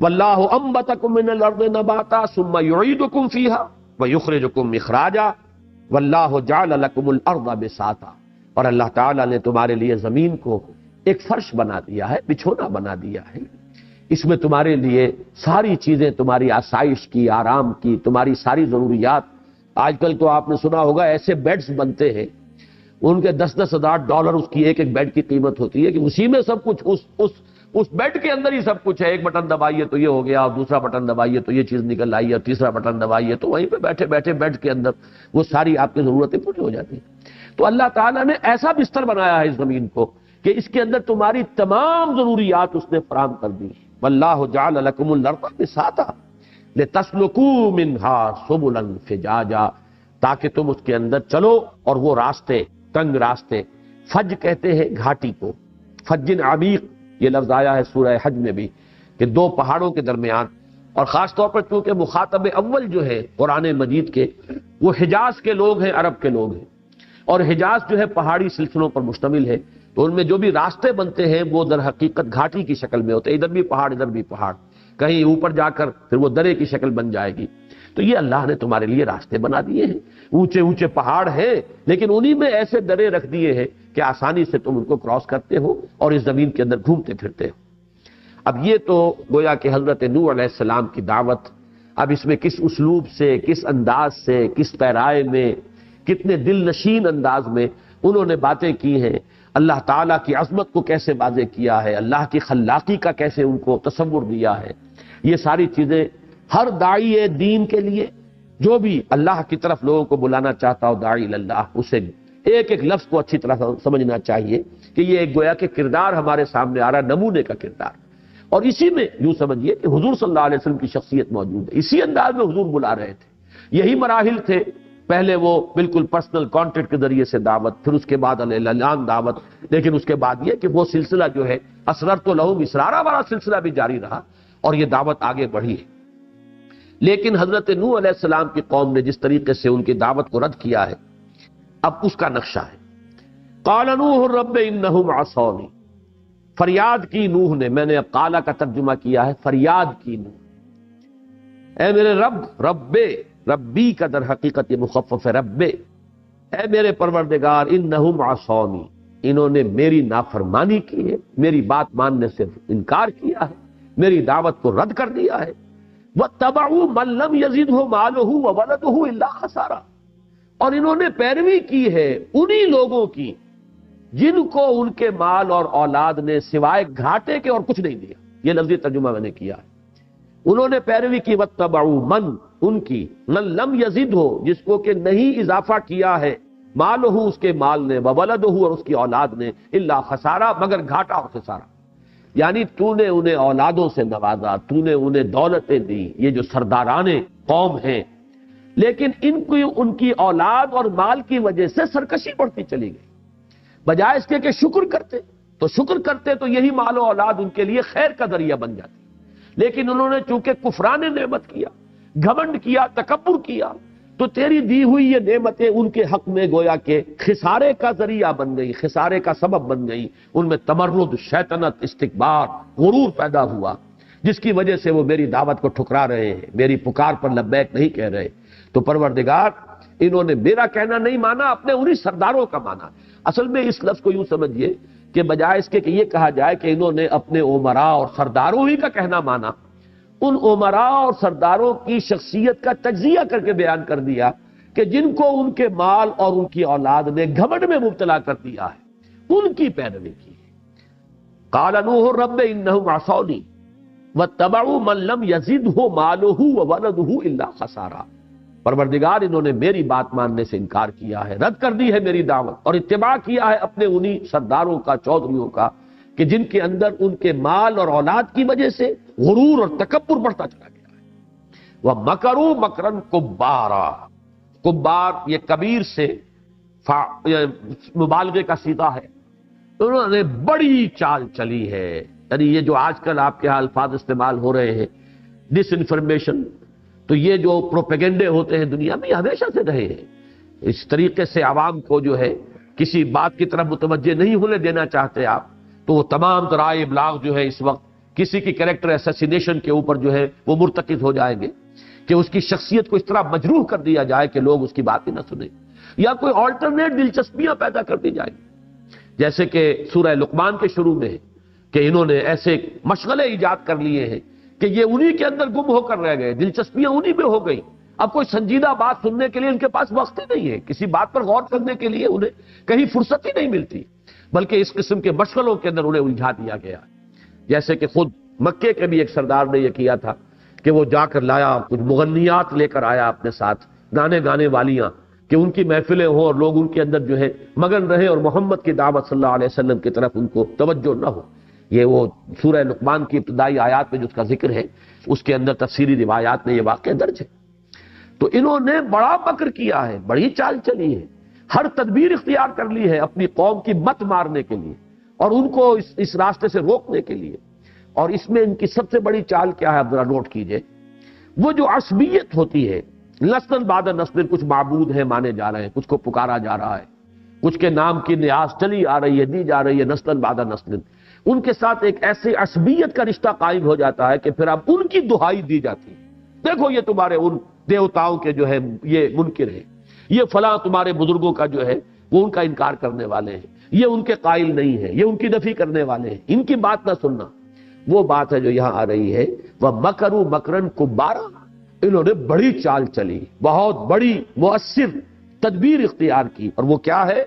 واللہ انبتکم من الارض نباتا ثم یعیدکم فیہا ویخرجکم اخراجا واللہ جعل لکم الارض بساطا، اور اللہ تعالیٰ نے تمہارے لیے زمین کو ایک فرش بنا دیا ہے، بچھونا بنا دیا ہے، اس میں تمہارے لیے ساری چیزیں، تمہاری آسائش کی، آرام کی، تمہاری ساری ضروریات۔ آج کل تو آپ نے سنا ہوگا ایسے بیڈز بنتے ہیں ان کے 10-10 ہزار ڈالر اس کی ایک ایک بیڈ کی قیمت ہوتی ہے کہ اسی میں سب کچھ اس بیڈ کے اندر ہی سب کچھ ہے. ایک بٹن دبائیے تو یہ ہو گیا، اور دوسرا بٹن دبائیے تو یہ چیز نکل آئی، اور تیسرا بٹن دبائیے تو وہیں پہ بیٹھے بیٹھے بیڈ کے اندر وہ ساری آپ کی ضرورتیں پوری ہو جاتی ہیں. تو اللہ تعالیٰ نے ایسا بستر بنایا ہے اس زمین کو کہ اس کے اندر تمہاری تمام ضروریات اس نے فراہم کر دی. واللہ جعل لکم الارض بساطا لتسلکوا منہا سبلا فجاجا، تاکہ تم اس کے اندر چلو. اور وہ راستے، تنگ راستے، فج کہتے ہیں گھاٹی کو، فج عمیق یہ لفظ آیا ہے سورہ حج میں بھی کہ دو پہاڑوں کے درمیان. اور خاص طور پر چونکہ مخاطب اول جو ہے قرآن مجید کے وہ حجاز کے لوگ ہیں، عرب کے لوگ ہیں، اور حجاز جو ہے پہاڑی سلسلوں پر مشتمل ہے، تو ان میں جو بھی راستے بنتے ہیں وہ در حقیقت گھاٹی کی شکل میں ہوتے ہیں، ادھر بھی پہاڑ ادھر بھی پہاڑ، کہیں اوپر جا کر پھر وہ درے کی شکل بن جائے گی. تو یہ اللہ نے تمہارے لیے راستے بنا دیے ہیں. اونچے اونچے پہاڑ ہیں لیکن انہی میں ایسے درے رکھ دیے ہیں کہ آسانی سے تم ان کو کراس کرتے ہو اور اس زمین کے اندر گھومتے پھرتے ہو. اب یہ تو گویا کہ حضرت نوح علیہ السلام کی دعوت، اب اس میں کس اسلوب سے، کس انداز سے، کس پیرائے میں، کتنے دل نشین انداز میں انہوں نے باتیں کی ہیں، اللہ تعالیٰ کی عظمت کو کیسے واضح کیا ہے، اللہ کی خلاقی کا کیسے ان کو تصور دیا ہے. یہ ساری چیزیں ہر داعی دین کے لیے جو بھی اللہ کی طرف لوگوں کو بلانا چاہتا ہو، داعی اللہ، اسے ایک ایک لفظ کو اچھی طرح سمجھنا چاہیے کہ یہ ایک گویا کہ کردار ہمارے سامنے آ رہا ہے، نمونے کا کردار. اور اسی میں یوں سمجھیے کہ حضور صلی اللہ علیہ وسلم کی شخصیت موجود ہے. اسی انداز میں حضور بلا رہے تھے. یہی مراحل تھے. پہلے وہ بالکل پرسنل کانٹیکٹ کے ذریعے سے دعوت، پھر اس کے بعد اعلان دعوت، لیکن اس کے بعد یہ کہ وہ سلسلہ جو ہے اسررت لہم اسرارا والا سلسلہ بھی جاری رہا اور یہ دعوت آگے بڑھی ہے. لیکن حضرت نوح علیہ السلام کی قوم نے جس طریقے سے ان کی دعوت کو رد کیا ہے، اب اس کا نقشہ ہے. قال نوح رب انہم عصونی، فریاد کی نوح نے، میں نے اب قالا کا ترجمہ کیا ہے فریاد کی نوح، اے میرے رب، ربی کا در حقیقت یہ مخفف ہے رب، اے میرے پروردگار، انہم عصونی، انہوں نے میری نافرمانی کی ہے، میری بات ماننے سے انکار کیا ہے، میری دعوت کو رد کر دیا ہے. وَاتَّبَعُوا مَن لَّمْ يَزِدْهُ مَالُهُ وَوَلَدُهُ إِلَّا خَسَارًا، اور انہوں نے پیروی کی ہے انہی لوگوں کی جن کو ان کے مال اور اولاد نے سوائے گھاٹے کے اور کچھ نہیں دیا. یہ لفظی ترجمہ میں نے کیا ہے. انہوں نے پیروی کی وَاتَّبَعُوا مَن، ان کی، مَن لَّمْ يَزِدْهُ، جس کو کہ نہیں اضافہ کیا ہے، مالُهُ، اس کے مال نے، وَوَلَدُهُ، اور اس کی اولاد نے، إِلَّا خَسَارًا، مگر گھاٹا اور خسارہ. یعنی تو نے انہیں اولادوں سے نوازا، تو نے انہیں دولتیں دی، یہ جو سرداران قوم ہیں، لیکن ان کی اولاد اور مال کی وجہ سے سرکشی بڑھتی چلی گئی. بجائے اس کے کہ شکر کرتے تو یہی مال و اولاد ان کے لیے خیر کا ذریعہ بن جاتی. لیکن انہوں نے چونکہ کفران نعمت کیا، گھمنڈ کیا، تکبر کیا، تو تیری دی ہوئی یہ نعمتیں ان کے حق میں گویا کہ خسارے کا ذریعہ بن گئی، خسارے کا سبب بن گئی. ان میں تمرد، شیطنت، استکبار، غرور پیدا ہوا، جس کی وجہ سے وہ میری دعوت کو ٹھکرا رہے ہیں، میری پکار پر لبیک نہیں کہہ رہے. تو پروردگار، انہوں نے میرا کہنا نہیں مانا، اپنے انہی سرداروں کا مانا. اصل میں اس لفظ کو یوں سمجھیے کہ بجائے اس کے کہ یہ کہا جائے کہ انہوں نے اپنے امراء اور سرداروں ہی کا کہنا مانا، ان امراء اور سرداروں کی شخصیت کا تجزیہ کر کے بیان کر دیا کہ جن کو ان کے مال اور ان کی اولاد نے گھمنڈ میں مبتلا کر دیا ہے، ان کی پیروی کی. قال نوح رب انہم عصونی واتبعوا من لم يزدہ مالہ وولدہ الا خسارا. پروردگار، انہوں نے میری بات ماننے سے انکار کیا ہے، رد کر دی ہے میری دعوت، اور اتباع کیا ہے اپنے انہی سرداروں کا، چودھریوں کا، کہ جن کے اندر ان کے مال اور اولاد کی وجہ سے غرور اور تکبر بڑھتا چلا گیا ہے. وَمَكَرُوا مَكْرًا كُبَّارًا، کبار یہ کبیر سے مبالغے کا صیغہ ہے. انہوں نے بڑی چال چلی ہے. یعنی یہ جو آج کل آپ کے ہاں الفاظ استعمال ہو رہے ہیں، ڈس انفارمیشن، تو یہ جو پروپیگنڈے ہوتے ہیں دنیا میں، یہ ہمیشہ سے رہے ہیں. اس طریقے سے عوام کو جو ہے کسی بات کی طرف متوجہ نہیں ہونے دینا چاہتے آپ، تو وہ تمام ذرائع ابلاغ جو ہے اس وقت کسی کی کریکٹر اسیسینیشن کے اوپر جو ہے وہ مرتکز ہو جائیں گے کہ اس کی شخصیت کو اس طرح مجروح کر دیا جائے کہ لوگ اس کی بات ہی نہ سنیں، یا کوئی آلٹرنیٹ دلچسپیاں پیدا کر دی جائیں، جیسے کہ سورہ لقمان کے شروع میں ہے کہ انہوں نے ایسے مشغلے ایجاد کر لیے ہیں کہ یہ انہی کے اندر گم ہو کر رہ گئے، دلچسپیاں انہی میں ہو گئی. اب کوئی سنجیدہ بات سننے کے لیے ان کے پاس وقت ہی نہیں ہے، کسی بات پر غور کرنے کے لیے انہیں کہیں فرصت ہی نہیں ملتی، بلکہ اس قسم کے مشغلوں کے اندر انہیں الجھا دیا گیا۔ جیسے کہ خود مکے کے بھی ایک سردار نے یہ کیا تھا کہ وہ جا کر لایا، کچھ مغنیات لے کر آیا اپنے ساتھ، گانے گانے والیاں، کہ ان کی محفلیں ہوں اور لوگ ان کے اندر جو ہے مگن رہے اور محمد کی دعوت صلی اللہ علیہ وسلم کی طرف ان کو توجہ نہ ہو۔ یہ وہ سورہ لقمان کی ابتدائی آیات میں جس کا ذکر ہے، اس کے اندر تفسیری روایات میں یہ واقعہ درج ہے۔ تو انہوں نے بڑا مکر کیا ہے، بڑی چال چلی ہے، ہر تدبیر اختیار کر لی ہے اپنی قوم کی مت مارنے کے لیے اور ان کو اس راستے سے روکنے کے لیے۔ اور اس میں ان کی سب سے بڑی چال کیا ہے، اب ذرا نوٹ کیجئے، وہ جو عصبیت ہوتی ہے، نسل بعد نسل کچھ معبود ہیں مانے جا رہے ہیں، کچھ کو پکارا جا رہا ہے، کچھ کے نام کی نیاز چلی آ رہی ہے، دی جا رہی ہے نسل بعد نسل، ان کے ساتھ ایک ایسے عصبیت کا رشتہ قائم ہو جاتا ہے کہ پھر اب ان کی دہائی دی جاتی ہے۔ دیکھو یہ تمہارے ان دیوتاؤں کے جو ہے یہ منکر ہیں، یہ فلاں تمہارے بزرگوں کا جو ہے وہ ان کا انکار کرنے والے ہیں، یہ ان کے قائل نہیں ہیں، یہ ان کی نفی کرنے والے ہیں، ان کی بات نہ سننا۔ وہ بات ہے جو یہاں آ رہی ہے، وَمَكَرُوا مَكْرًا كُبَّارًا، انہوں نے بڑی چال چلی، بہت بڑی مؤثر تدبیر اختیار کی، اور وہ کیا ہے،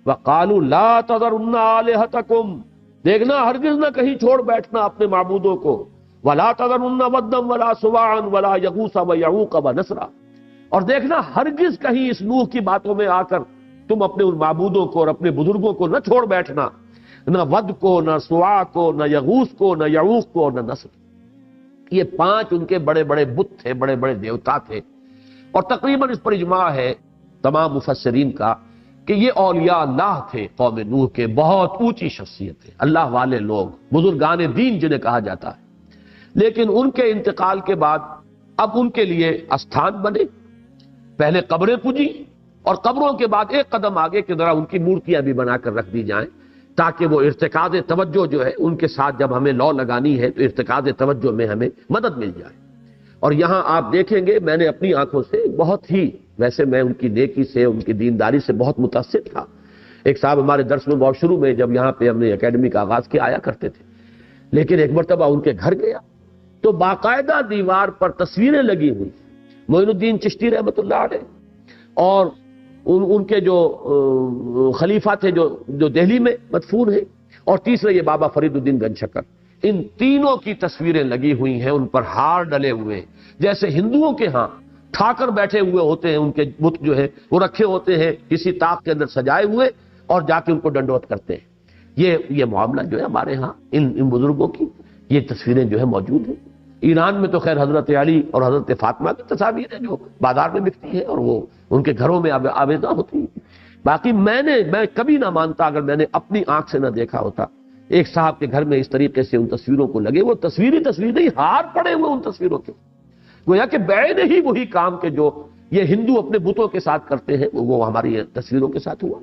وَقَالُوا لَا تَذَرُنَّ آلِهَتَكُمْ، دیکھنا ہرگز نہ کہیں چھوڑ بیٹھنا اپنے معبودوں کو، وَلَا تَذَرُنَّ وَدًّا وَلَا سُوَاعًا وَلَا يَغُوثَ وَيَعُوقَ وَنَسْرًا، اور دیکھنا ہرگز کہیں اس نوح کی باتوں میں آ کر تم اپنے ان معبودوں کو اور اپنے بزرگوں کو نہ چھوڑ بیٹھنا، نہ ود کو، نہ سوا کو، نہ یغوث کو، نہ یعوق کو، اور نہ نصر۔ یہ 5 ان کے بڑے بڑے بت تھے، بڑے بڑے دیوتا تھے، اور تقریباً اس پر اجماع ہے تمام مفسرین کا کہ یہ اولیاء اللہ تھے قوم نوح کے، بہت اونچی شخصیت تھے، اللہ والے لوگ، بزرگان دین جنہیں کہا جاتا ہے۔ لیکن ان کے انتقال کے بعد اب ان کے لیے استھان بنے، پہلے قبریں پوجی، اور قبروں کے بعد ایک قدم آگے کہ ذرا ان کی مورتیاں بھی بنا کر رکھ دی جائیں، تاکہ وہ ارتکاز توجہ جو ہے ان کے ساتھ جب ہمیں لو لگانی ہے تو ارتکاز توجہ میں ہمیں مدد مل جائے۔ اور یہاں آپ دیکھیں گے، میں نے اپنی آنکھوں سے بہت ہی، ویسے میں ان کی نیکی سے، ان کی دینداری سے بہت متاثر تھا۔ ایک صاحب ہمارے درس میں بہت شروع میں جب یہاں پہ ہم نے اکیڈمی کا آغاز کیا آیا کرتے تھے، لیکن ایک مرتبہ ان کے گھر گیا تو باقاعدہ دیوار پر تصویریں لگی ہوئی، معین الدین چشتی رحمۃ اللہ علیہ، اور ان کے جو خلیفہ تھے جو دہلی میں مدفون ہیں، اور تیسرے یہ بابا فرید الدین گنج شکر، ان تینوں کی تصویریں لگی ہوئی ہیں، ان پر ہار ڈلے ہوئے ہیں، جیسے ہندوؤں کے ہاں ٹھاکر بیٹھے ہوئے ہوتے ہیں، ان کے بت جو ہے وہ رکھے ہوتے ہیں کسی طاق کے اندر سجائے ہوئے، اور جا کے ان کو ڈنڈوت کرتے ہیں۔ یہ معاملہ جو ہے ہمارے ہاں ان بزرگوں کی یہ تصویریں جو ہے موجود ہیں۔ ایران میں تو خیر حضرت علی اور حضرت فاطمہ کی تصاویر ہیں جو بازار میں بکتی ہیں، اور وہ ان کے گھروں میں آویزاں ہوتی ہیں۔ باقی میں کبھی نہ مانتا اگر میں نے اپنی آنکھ سے نہ دیکھا ہوتا ایک صاحب کے گھر میں اس طریقے سے ان تصویروں کو لگے، وہ تصویر نہیں، ہار پڑے ہوئے ان تصویروں کے، گویا کہ بعین ہی وہی کام کے جو یہ ہندو اپنے بتوں کے ساتھ کرتے ہیں وہ ہماری تصویروں کے ساتھ ہوا۔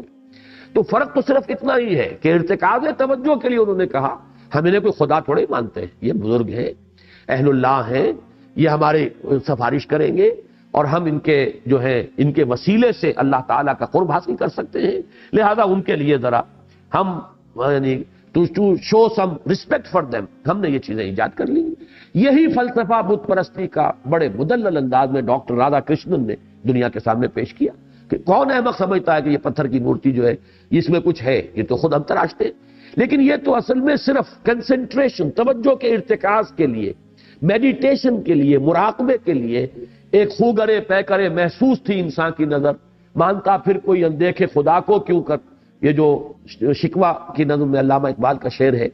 تو فرق تو صرف اتنا ہی ہے کہ ارتکاز توجہ کے لیے انہوں نے کہا، ہم انہیں کوئی خدا تھوڑے مانتے ہیں، یہ بزرگ ہیں، اہل اللہ ہیں، یہ ہمارے سفارش کریں گے، اور ہم ان کے جو ہے ان کے وسیلے سے اللہ تعالیٰ کا قرب حاصل کر سکتے ہیں، لہذا ان کے لیے ذرا ہم یعنی to show some respect for them, ہم نے یہ چیزیں ایجاد کر لی۔ یہی فلسفہ بت پرستی کا بڑے مدلل انداز میں ڈاکٹر رادھا کرشنن نے دنیا کے سامنے پیش کیا کہ کون احمق سمجھتا ہے کہ یہ پتھر کی مورتی جو ہے اس میں کچھ ہے، یہ تو خود ہم تراشتے ہیں، لیکن یہ تو اصل میں صرف کنسنٹریشن، توجہ کے ارتکاز کے لیے، میڈیٹیشن کے لیے، مراقبے کے لیے ایک خوگرے پیکرے محسوس تھی انسان کی نظر، مانتا پھر کوئی اندیکھے خدا کو کیوں کر، یہ جو شکوہ کی نظم میں علامہ اقبال کا شعر ہے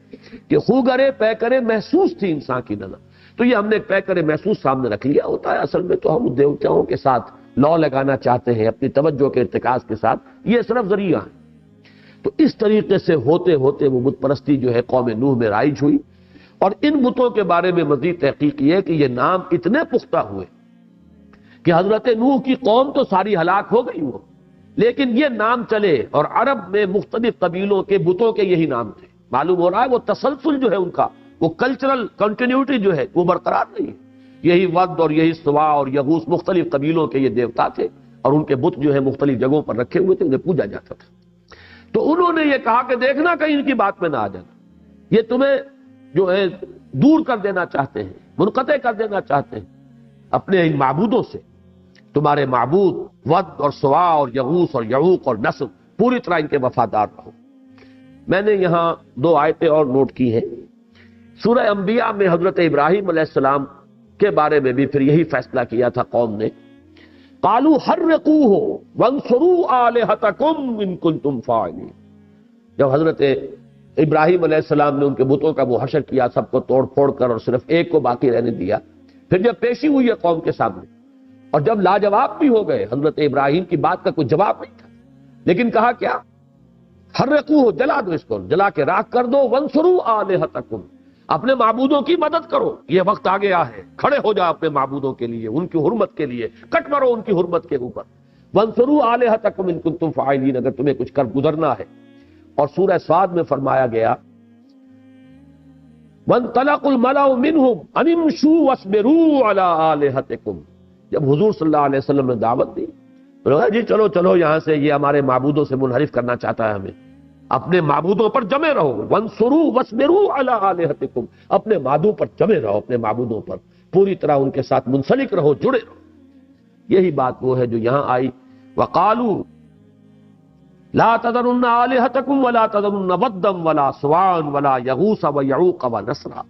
کہ خوگرے پیکرے محسوس تھی انسان کی نظر، تو یہ ہم نے پیکرے محسوس سامنے رکھ لیا ہوتا ہے، اصل میں تو ہم دیوتاؤں کے ساتھ لو لگانا چاہتے ہیں اپنی توجہ کے ارتکاز کے ساتھ، یہ صرف ذریعہ ہے۔ تو اس طریقے سے ہوتے ہوتے وہ بت پرستی جو ہے قوم نوح میں رائج ہوئی، اور ان بتوں کے بارے میں مزید تحقیق یہ ہے کہ یہ نام اتنے پختہ ہوئے کہ حضرت نوح کی قوم تو ساری ہلاک ہو گئی وہ، لیکن یہ نام چلے، اور عرب میں مختلف قبیلوں کے بتوں کے یہی نام تھے۔ معلوم ہو رہا ہے وہ تسلسل جو ہے ان کا، وہ کلچرل کنٹینیوٹی جو ہے وہ برقرار نہیں ہے۔ یہی ود اور یہی سوا اور یغوث مختلف قبیلوں کے یہ دیوتا تھے، اور ان کے بت جو ہے مختلف جگہوں پر رکھے ہوئے تھے، انہیں پوجا جاتا تھا۔ تو انہوں نے یہ کہا کہ دیکھنا کہیں ان کی بات میں نہ آ جانا، یہ تمہیں جو ہے دور کر دینا چاہتے ہیں، منقطع کر دینا چاہتے ہیں اپنے ان معبودوں سے۔ تمہارے معبود ود اور سوا اور یغوث اور یعوق اور نصر، پوری طرح ان کے وفادار رہو۔ میں نے یہاں 2 آیتیں اور نوٹ کی ہیں۔ سورہ انبیاء میں حضرت ابراہیم علیہ السلام کے بارے میں بھی پھر یہی فیصلہ کیا تھا قوم نے، قالوا حرقوہ وانصروا آلہتکم ان کنتم فاعلین۔ جب حضرت ابراہیم علیہ السلام نے ان کے بتوں کا وہ حشر کیا، سب کو توڑ پھوڑ کر اور صرف ایک کو باقی رہنے دیا، پھر جب پیشی ہوئی ہے قوم کے سامنے اور جب لاجواب بھی ہو گئے، حضرت ابراہیم کی بات کا کوئی جواب نہیں تھا، لیکن کہا کیا؟ حرقوہ، جلا دو اس کو، جلا کے راکھ کر دو، وانصروا آلہتکم، اپنے معبودوں کی مدد کرو، یہ وقت آ گیا ہے، کھڑے ہو جاؤ اپنے معبودوں کے لیے، ان کی حرمت کے لیے، کٹ مرو ان کی حرمت کے اوپر۔ وانصروا آلہتکم ان کنتم فاعلین، اگر تمہیں کچھ کر گزرنا ہے۔ اور سورہ صاد میں فرمایا گیا وانطلق الملأ منهم ان امشوا واصبروا على آلہتکم، جب حضور صلی اللہ علیہ وسلم نے دعوت دی تو کہا جی چلو چلو یہاں سے، یہ ہمارے معبودوں سے منحرف کرنا چاہتا ہے ہمیں، اپنے معبودوں پر جمے رہو، وانصروا واصبروا علی آلہتکم، اپنے معبودوں پر جمے رہو، اپنے معبودوں پر پوری طرح ان کے ساتھ منسلک رہو، جڑے رہو۔ یہی بات وہ ہے جو یہاں آئی، وقالوا لا تذرن آلہتکم ولا تذرن ودا ولا سواعا ولا یغوث ویعوق ونسرا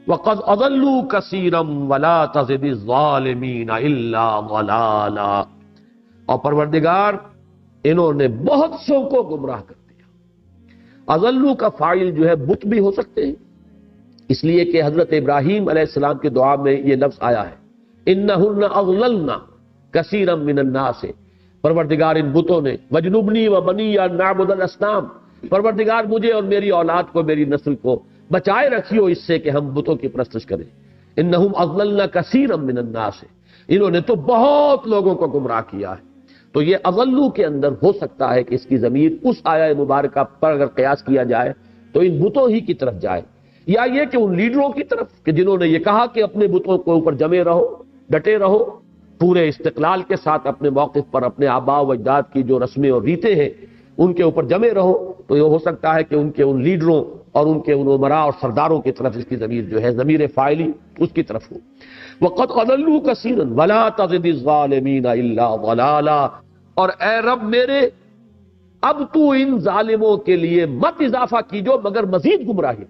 وقد اضلوا کثیرا ولا تزد الظالمین الا ضلالا۔ اور پروردگار انہوں نے بہت سو کو گمراہ کر دیا۔ اضلوا کا فاعل جو ہے بت بھی ہو سکتے ہیں، اس لیے کہ حضرت ابراہیم علیہ السلام کی دعا میں یہ لفظ آیا ہے انہن اضللن کثیرا من الناس، پروردگار ان بتوں نے، وجنبنی و بنی ان نعبد الاصنام، پروردگار مجھے اور میری اولاد کو، میری نسل کو بچائے رکھیو اس سے کہ ہم بتوں کی پرستش کریں۔ انہم اضللن کثیرا من الناس، انہوں نے تو بہت لوگوں کو گمراہ کیا ہے۔ تو یہ اضلوا کے اندر ہو سکتا ہے کہ اس کی ضمیر اس آیہ مبارکہ پر اگر قیاس کیا جائے تو ان بتوں ہی کی طرف جائے، یا یہ کہ ان لیڈروں کی طرف کہ جنہوں نے یہ کہا کہ اپنے بتوں کے اوپر جمے رہو، ڈٹے رہو، پورے استقلال کے ساتھ اپنے موقف پر، اپنے آباء و اجداد کی جو رسمیں اور ریتیں ہیں ان کے اوپر جمے رہو۔ تو یہ ہو سکتا ہے کہ ان کے ان لیڈروں اور ان کے ان عمراء اور سرداروں کی طرف اس کی ضمیر جو ہے، ضمیر فاعلی اس کی طرف ہو۔ وَقَدْ أَضَلُّوا كَثِيرًا وَلَا تَزِدِ الظَّالِمِينَ إِلَّا ضَلَالًا، اور اے رب میرے اب تو ان ظالموں کے لیے مت اضافہ کیجو مگر مزید گمراہی۔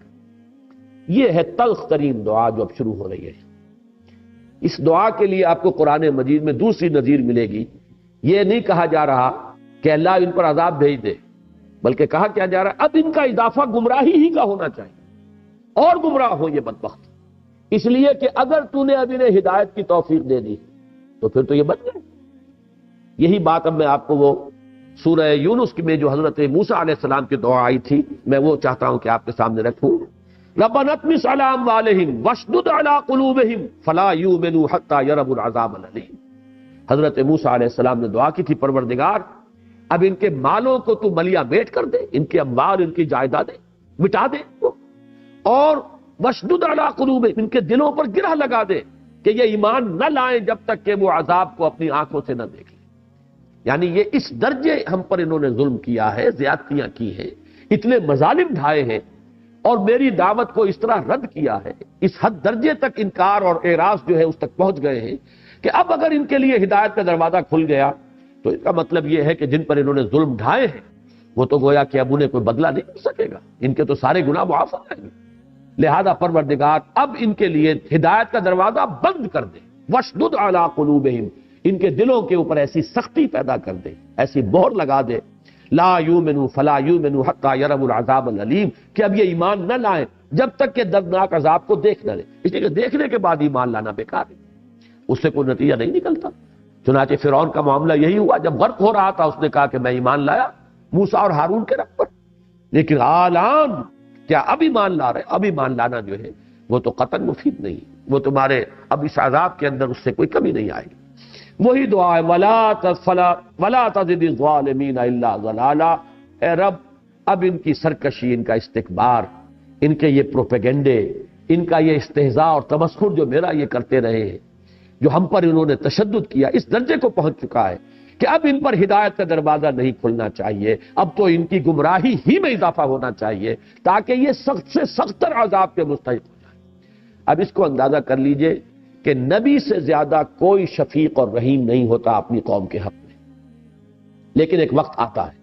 یہ ہے تلخ ترین دعا جو اب شروع ہو رہی ہے۔ اس دعا کے لیے آپ کو قرآن مجید میں دوسری نظیر ملے گی۔ یہ نہیں کہا جا رہا کہ اللہ ان پر عذاب بھیج دے، بلکہ کہا کیا جا رہا ہے اب ان کا اضافہ گمراہی ہی کا ہونا چاہیے، اور گمراہ ہو یہ بدبخت، اس لیے کہ اگر تو نے اب انہیں ہدایت کی توفیق دے دی تو پھر تو یہ بن گئے۔ یہی بات اب میں آپ کو وہ سورہ یونس میں جو حضرت موسیٰ علیہ السلام کی دعا آئی تھی، میں وہ چاہتا ہوں کہ آپ کے سامنے رکھوں۔ ربنا اطمس علی اموالہم واشدد علی قلوبہم فلا یؤمنوا حتی یروا العذاب الالیم۔ حضرت موسیٰ علیہ السلام نے دعا کی تھی پروردگار اب ان کے مالوں کو تو ملیا میٹ کر دے، ان کے اموال، ان کی جائیدادیں مٹا دے، اور واشدد علی قلوبہم، ان کے دلوں پر گرہ لگا دے کہ یہ ایمان نہ لائیں جب تک کہ وہ عذاب کو اپنی آنکھوں سے نہ دیکھ لیں۔ یعنی یہ اس درجے ہم پر انہوں نے ظلم کیا ہے، زیادتیاں کی ہیں، اتنے مظالم ڈھائے ہیں، اور میری دعوت کو اس طرح رد کیا ہے، اس حد درجے تک انکار اور اعراض جو ہے اس تک پہنچ گئے ہیں کہ اب اگر ان کے لیے ہدایت کا دروازہ کھل گیا تو اس کا مطلب یہ ہے کہ جن پر انہوں نے ظلم ڈھائے ہیں وہ تو گویا کہ اب انہیں کوئی بدلہ نہیں مل سکے گا، ان کے تو سارے گناہ معاف ہو جائیں گے۔ لہذا پروردگار اب ان کے لیے ہدایت کا دروازہ بند کر دے، واشدد علی قلوبہم، ان کے دلوں کے اوپر ایسی سختی پیدا کر دے، ایسی مہر لگا دے، لا یؤمنوا فلا یؤمنوا حتی یروا العذاب الالیم، کہ اب یہ ایمان نہ لائیں جب تک کہ دردناک عذاب کو دیکھ نہ لیں، اس لیے کہ دیکھنے کے بعد ایمان لانا بیکار ہے، اس سے کوئی نتیجہ نہیں نکلتا۔ چنانچہ فرعون کا معاملہ یہی ہوا، جب غرق ہو رہا تھا اس نے کہا کہ میں ایمان لایا موسیٰ اور ہارون کے رب پر، لیکن آلان کیا اب ایمان لا رہے؟ اب ایمان لانا جو ہے وہ تو قطعاً مفید نہیں، وہ تمہارے اب اس عذاب کے اندر اس سے کوئی کمی نہیں آئے گی۔ وہی دعا ہے وَلَا تَزِدِ الظَّالِمِينَ إِلَّا ضَلَالًا، اے رب اب ان کی سرکشی، ان کا استکبار، ان کے یہ پروپیگنڈے، ان کا یہ استہزاء اور تمسخر جو میرا یہ کرتے رہے ہیں، جو ہم پر انہوں نے تشدد کیا، اس درجے کو پہنچ چکا ہے کہ اب ان پر ہدایت کا دروازہ نہیں کھلنا چاہیے، اب تو ان کی گمراہی ہی میں اضافہ ہونا چاہیے تاکہ یہ سخت سے سختر عذاب کے مستحق ہو جائیں۔ اب اس کو اندازہ کر لیجئے کہ نبی سے زیادہ کوئی شفیق اور رحیم نہیں ہوتا اپنی قوم کے حق میں، لیکن ایک وقت آتا ہے،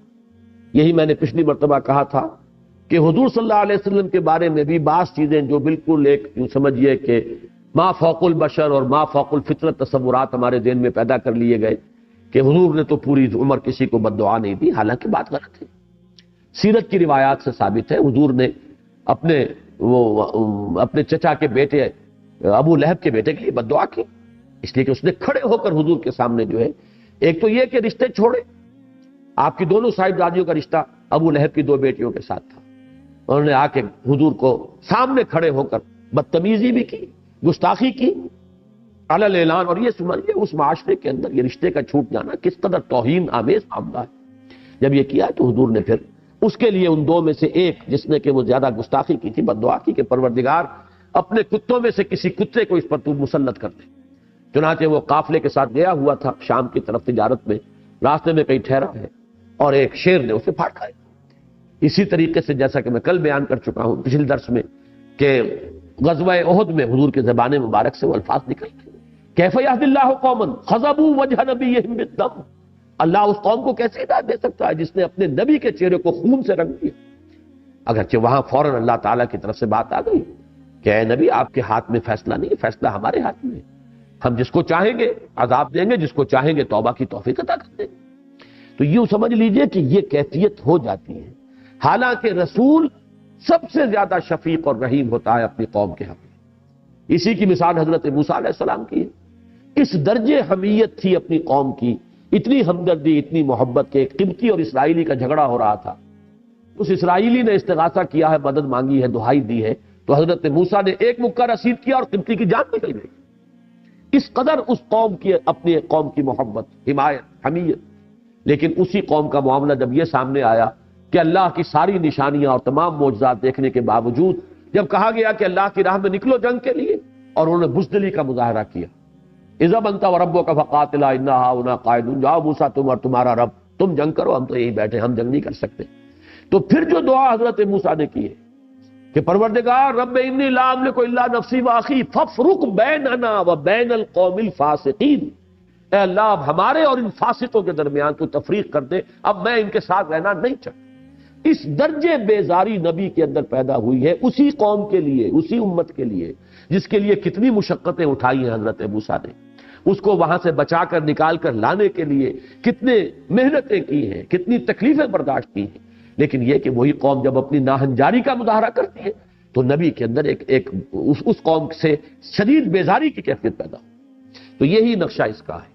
یہی میں نے پچھلی مرتبہ کہا تھا کہ حضور صلی اللہ علیہ وسلم کے بارے میں بھی بعض چیزیں جو بالکل ایک یوں سمجھیے کہ ما فوق البشر اور ما فوق الفطرت تصورات ہمارے ذہن میں پیدا کر لیے گئے کہ حضور نے تو پوری عمر کسی کو بد دعا نہیں دی، حالانکہ بات غلط ہے۔ سیرت کی روایات سے ثابت ہے حضور نے اپنے چچا کے بیٹے ابو لہب کے بیٹے کے لیے بد دعا کی، اس لیے کہ اس نے کھڑے ہو کر حضور کے سامنے جو ہے، ایک تو یہ کہ رشتے چھوڑے، آپ کی دونوں صاحبزادیوں کا رشتہ ابو لہب کی 2 بیٹیوں کے ساتھ تھا، انہوں نے آ کے حضور کو سامنے کھڑے ہو کر بدتمیزی بھی کی، گستاخی کی علی الاعلان، اور یہ سمجھیے اس معاشرے کے اندر یہ رشتے کا چھوٹ جانا کس قدر توہین آمیز معاملہ ہے۔ جب یہ کیا تو حضور نے پھر اس کے لیے ان 2 میں سے ایک جس نے کہ وہ زیادہ گستاخی کی تھی بد دعا کی کہ پروردگار اپنے کتوں میں سے کسی کتے کو اس پر تو مسلط کر دے۔ چنانچہ وہ قافلے کے ساتھ گیا ہوا تھا شام کی طرف تجارت میں، راستے میں کہیں ٹھہرا ہے اور ایک شیر نے اسے پھاڑ کھایا۔ اسی طریقے سے جیسا کہ میں کل بیان کر چکا ہوں پچھلے درس میں کہ غزوہ احد میں حضور کے زبان مبارک سے وہ الفاظ نکل گئے، کیف یہد اللہ قوما خضبوا وجہ نبیہم بالدم، اللہ اس قوم کو کیسے ہدایت دے سکتا ہے جس نے اپنے نبی کے چہرے کو خون سے رنگ دیا۔ اگرچہ وہاں فوراً اللہ تعالیٰ کی طرف سے بات آ گئی کہ اے نبی آپ کے ہاتھ میں فیصلہ نہیں ہے، فیصلہ ہمارے ہاتھ میں ہے، ہم جس کو چاہیں گے عذاب دیں گے، جس کو چاہیں گے توبہ کی توفیق عطا کر دیں گے۔ تو یوں سمجھ لیجئے کہ یہ کیفیت ہو جاتی ہے، حالانکہ رسول سب سے زیادہ شفیق اور رحیم ہوتا ہے اپنی قوم کے حق میں۔ اسی کی مثال حضرت موسیٰ علیہ السلام کی ہے، اس درجے حمیت تھی اپنی قوم کی، اتنی ہمدردی، اتنی محبت کے قبطی اور اسرائیلی کا جھگڑا ہو رہا تھا، اس اسرائیلی نے استغاثہ کیا ہے، مدد مانگی ہے، دہائی دی ہے، تو حضرت موسیٰ نے ایک مکہ رسید کیا اور قبطی کی جان نکل گئی۔ اس قدر اس قوم کی اپنی قوم کی محبت، حمایت، حمیت۔ لیکن اسی قوم کا معاملہ جب یہ سامنے آیا کہ اللہ کی ساری نشانیاں اور تمام معجزات دیکھنے کے باوجود جب کہا گیا کہ اللہ کی راہ میں نکلو جنگ کے لیے، اور انہوں نے بزدلی کا مظاہرہ کیا، اذهب انت وربك فقاتلا انا هاهنا قاعدون، جاؤ موسیٰ تم اور تمہارا رب تم جنگ کرو، ہم تو یہی بیٹھے، ہم جنگ نہیں کر سکتے۔ تو پھر جو دعا حضرت موسیٰ نے کی ہے کہ پروردگار رب انی لا املک الا نفسی واخی فافرق بیننا وبین القوم الفاسقین، اے اللہ اب ہمارے اور ان فاسقوں کے درمیان تو تفریق کر دے، اب میں ان کے ساتھ رہنا نہیں چاہتا۔ اس درجے بیزاری نبی کے اندر پیدا ہوئی ہے اسی قوم کے لیے، اسی امت کے لیے جس کے لیے کتنی مشقتیں اٹھائی ہیں حضرت موسیٰ نے، اس کو وہاں سے بچا کر نکال کر لانے کے لیے کتنے محنتیں کی ہیں، کتنی تکلیفیں برداشت کی ہیں، لیکن یہ کہ وہی قوم جب اپنی ناہنجاری کا مظاہرہ کرتی ہے تو نبی کے اندر اس قوم سے شدید بیزاری کی کیفیت پیدا ہو۔ تو یہی نقشہ اس کا ہے،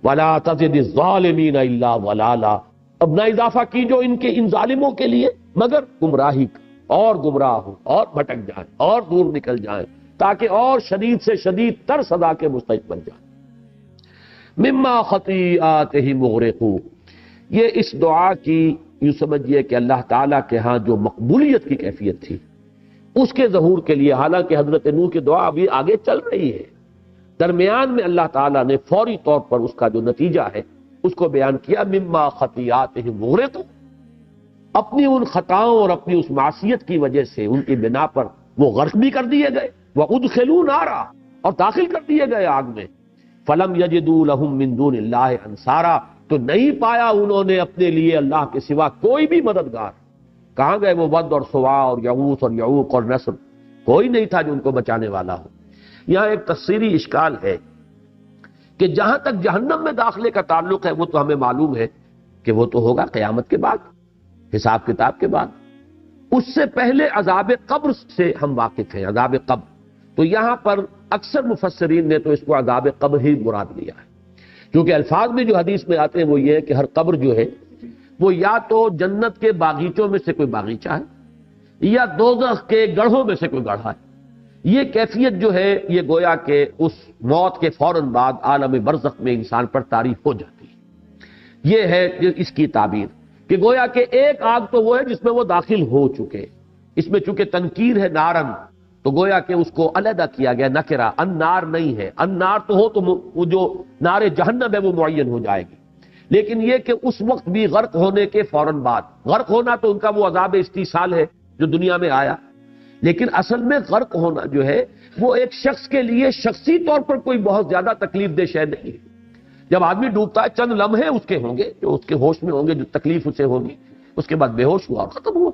وَلَا تَزِدِ الظَّالِمِينَ إِلَّا ضَلَالًا، اب نہ اضافہ کی جو ان ظالموں کے لیے مگر گمراہی اور گمراہ ہوں اور بھٹک جائیں اور دور نکل جائیں، تاکہ اور شدید سے شدید تر سزا کے مستحق بن جائیں۔ مما خطیئاتہم مغرقون، یہ اس دعا کی یوں سمجھیے کہ اللہ تعالیٰ کے ہاں جو مقبولیت کی کیفیت تھی اس کے ظہور کے لیے، حالانکہ حضرت نوح کی دعا ابھی آگے چل رہی ہے، درمیان میں اللہ تعالیٰ نے فوری طور پر اس کا جو نتیجہ ہے اس کو بیان کیا، مما خطیئاتہم مغرقون، اپنی ان خطاؤں اور اپنی اس معصیت کی وجہ سے ان کی بنا پر وہ غرق بھی کر دیے گئے، وَأُدْخِلُوا نَارًا، اور داخل کر دیے گئے آگ میں، فَلَمْ يَجِدُوا لَهُم مِّن دُونِ اللَّهِ أَنصَارًا، تو نہیں پایا انہوں نے اپنے لیے اللہ کے سوا کوئی بھی مددگار۔ کہاں گئے وہ ود اور سوا اور یغوث اور یعوق اور نصر، کوئی نہیں تھا جو ان کو بچانے والا ہو۔ یہاں ایک تفسیری اشکال ہے کہ جہاں تک جہنم میں داخلے کا تعلق ہے وہ تو ہمیں معلوم ہے کہ وہ تو ہوگا قیامت کے بعد، حساب کتاب کے بعد، اس سے پہلے عذاب قبر سے ہم واقف ہیں، عذاب قبر۔ تو یہاں پر اکثر مفسرین نے تو اس کو عذاب قبر ہی مراد لیا ہے، کیونکہ الفاظ میں جو حدیث میں آتے ہیں وہ یہ ہے کہ ہر قبر جو ہے وہ یا تو جنت کے باغیچوں میں سے کوئی باغیچہ ہے یا دوزخ کے گڑھوں میں سے کوئی گڑھا ہے۔ یہ کیفیت جو ہے یہ گویا کہ اس موت کے فوراً بعد عالم برزخ میں انسان پر طاری ہو جاتی ہے۔ یہ ہے اس کی تعبیر کہ گویا کہ ایک آگ تو وہ ہے جس میں وہ داخل ہو چکے، اس میں چونکہ تنکیر ہے نارن تو گویا کہ اس کو علیحدہ کیا گیا، نکرہ، النار نہیں ہے، النار تو ہو تو وہ جو نار جہنم ہے وہ معین ہو جائے گی، لیکن یہ کہ اس وقت بھی غرق ہونے کے فوراً بعد، غرق ہونا تو ان کا وہ عذاب استیصال ہے جو دنیا میں آیا، لیکن اصل میں غرق ہونا جو ہے وہ ایک شخص کے لیے شخصی طور پر کوئی بہت زیادہ تکلیف دہ شے نہیں ہے. جب آدمی ڈوبتا ہے چند لمحے اس کے ہوں گے جو اس کے ہوش میں ہوں گے، جو تکلیف اسے ہوگی، اس کے بعد بے ہوش ہوا اور ختم ہوا.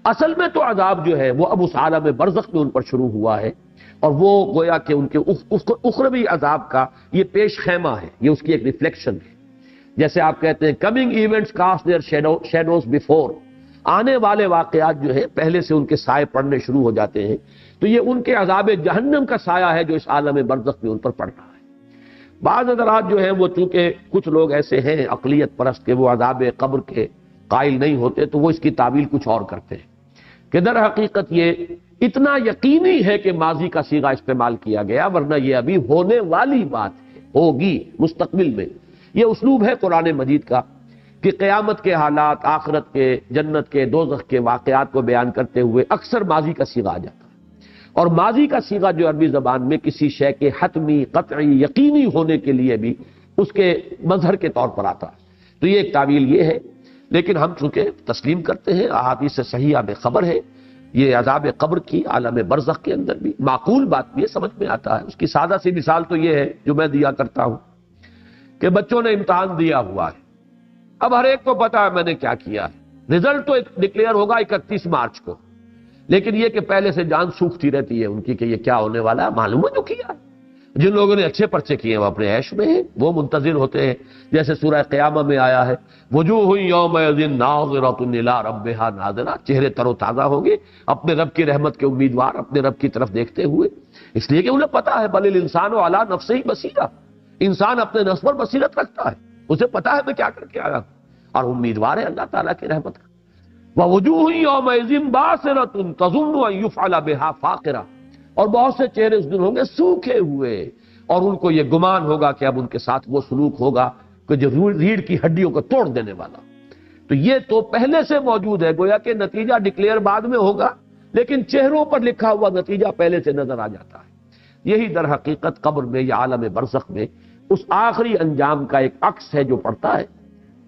اصل میں تو عذاب جو ہے وہ اب اس عالم برزخ میں ان پر شروع ہوا ہے، اور وہ گویا کہ ان کے اخروی عذاب کا یہ پیش خیمہ ہے، یہ اس کی ایک ریفلیکشن ہے. جیسے آپ کہتے ہیں coming events cast their shadows before, آنے والے واقعات جو ہے پہلے سے ان کے سائے پڑنے شروع ہو جاتے ہیں. تو یہ ان کے عذاب جہنم کا سایہ ہے جو اس عالم برزخ میں ان پر پڑ رہا ہے. بعض حضرات جو ہیں وہ چونکہ کچھ لوگ ایسے ہیں عقلیت پرست کہ وہ عذاب قبر کے قائل نہیں ہوتے، تو وہ اس کی تعویل کچھ اور کرتے ہیں کہ در حقیقت یہ اتنا یقینی ہے کہ ماضی کا صیغہ استعمال کیا گیا، ورنہ یہ ابھی ہونے والی بات ہے، ہوگی مستقبل میں. یہ اسلوب ہے قرآن مجید کا کہ قیامت کے حالات، آخرت کے، جنت کے، دوزخ کے واقعات کو بیان کرتے ہوئے اکثر ماضی کا صیغہ آ جاتا ہے. اور ماضی کا صیغہ جو عربی زبان میں کسی شے کے حتمی، قطعی، یقینی ہونے کے لیے بھی اس کے مظہر کے طور پر آتا ہے. تو یہ ایک تعویل یہ ہے، لیکن ہم چونکہ تسلیم کرتے ہیں احادیث صحیحہ میں خبر ہے یہ عذاب قبر کی عالم برزخ کے اندر بھی معقول بات بھی سمجھ میں آتا ہے. اس کی سادہ سی مثال تو یہ ہے جو میں دیا کرتا ہوں کہ بچوں نے امتحان دیا ہوا ہے، اب ہر ایک کو پتا ہے میں نے کیا کیا ہے. رزلٹ تو ڈکلیئر ہوگا 31 مارچ کو، لیکن یہ کہ پہلے سے جان سوکھتی رہتی ہے ان کی کہ یہ کیا ہونے والا ہے، معلوم ہے جو کیا ہے. جن لوگوں نے اچھے پرچے کیے ہیں وہ اپنے عیش میں ہیں، وہ منتظر ہوتے ہیں. جیسے سورہ قیامہ میں آیا ہے وجوہ یومئذ ناظرۃ الی ربھا ناظرہ، چہرے تر و تازہ ہوں گے اپنے رب کی رحمت کے امیدوار، اپنے رب کی طرف دیکھتے ہوئے. اس لیے کہ انہیں پتا ہے بل الانسان علی نفسہ بصیرہ، انسان اپنے نفس پر بصیرت رکھتا ہے، اسے پتا ہے میں کیا کر کے آیا اور امیدوار ہے اللہ تعالیٰ کی رحمت کا. ووجوہ یومئذ باسرۃ تظن ان یفعل بها فاقرہ، اور بہت سے چہرے اس دن ہوں گے سوکھے ہوئے، اور ان کو یہ گمان ہوگا کہ اب ان کے ساتھ وہ سلوک ہوگا کہ جو ریڑھ کی ہڈیوں کو توڑ دینے والا. تو یہ تو پہلے سے موجود ہے، گویا کہ نتیجہ ڈکلیئر بعد میں ہوگا لیکن چہروں پر لکھا ہوا نتیجہ پہلے سے نظر آ جاتا ہے. یہی در حقیقت قبر میں یا عالم برزخ میں اس آخری انجام کا ایک عکس ہے جو پڑتا ہے،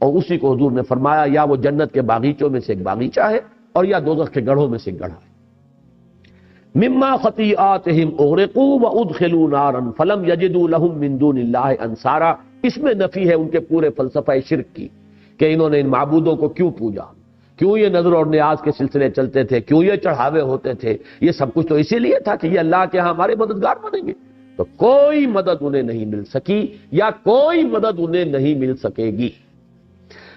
اور اسی کو حضور نے فرمایا یا وہ جنت کے باغیچوں میں سے ایک باغیچہ ہے اور یا دوزخ کے گڑھوں میں سے ایک گڑھا ہے. مما خطیئاتہم اغرقوا وادخلوا نارا فلم یجدوا لهم من دون اللہ انصارا. اس میں نفی ہے ان کے پورے فلسفہ شرک کی کہ انہوں نے ان معبودوں کو کیوں پوجا، کیوں یہ نظر اور نیاز کے سلسلے چلتے تھے، کیوں یہ چڑھاوے ہوتے تھے. یہ سب کچھ تو اسی لیے تھا کہ یہ اللہ کے ہاں ہمارے مددگار بنیں گے. تو کوئی مدد انہیں نہیں مل سکی یا کوئی مدد انہیں نہیں مل سکے گی.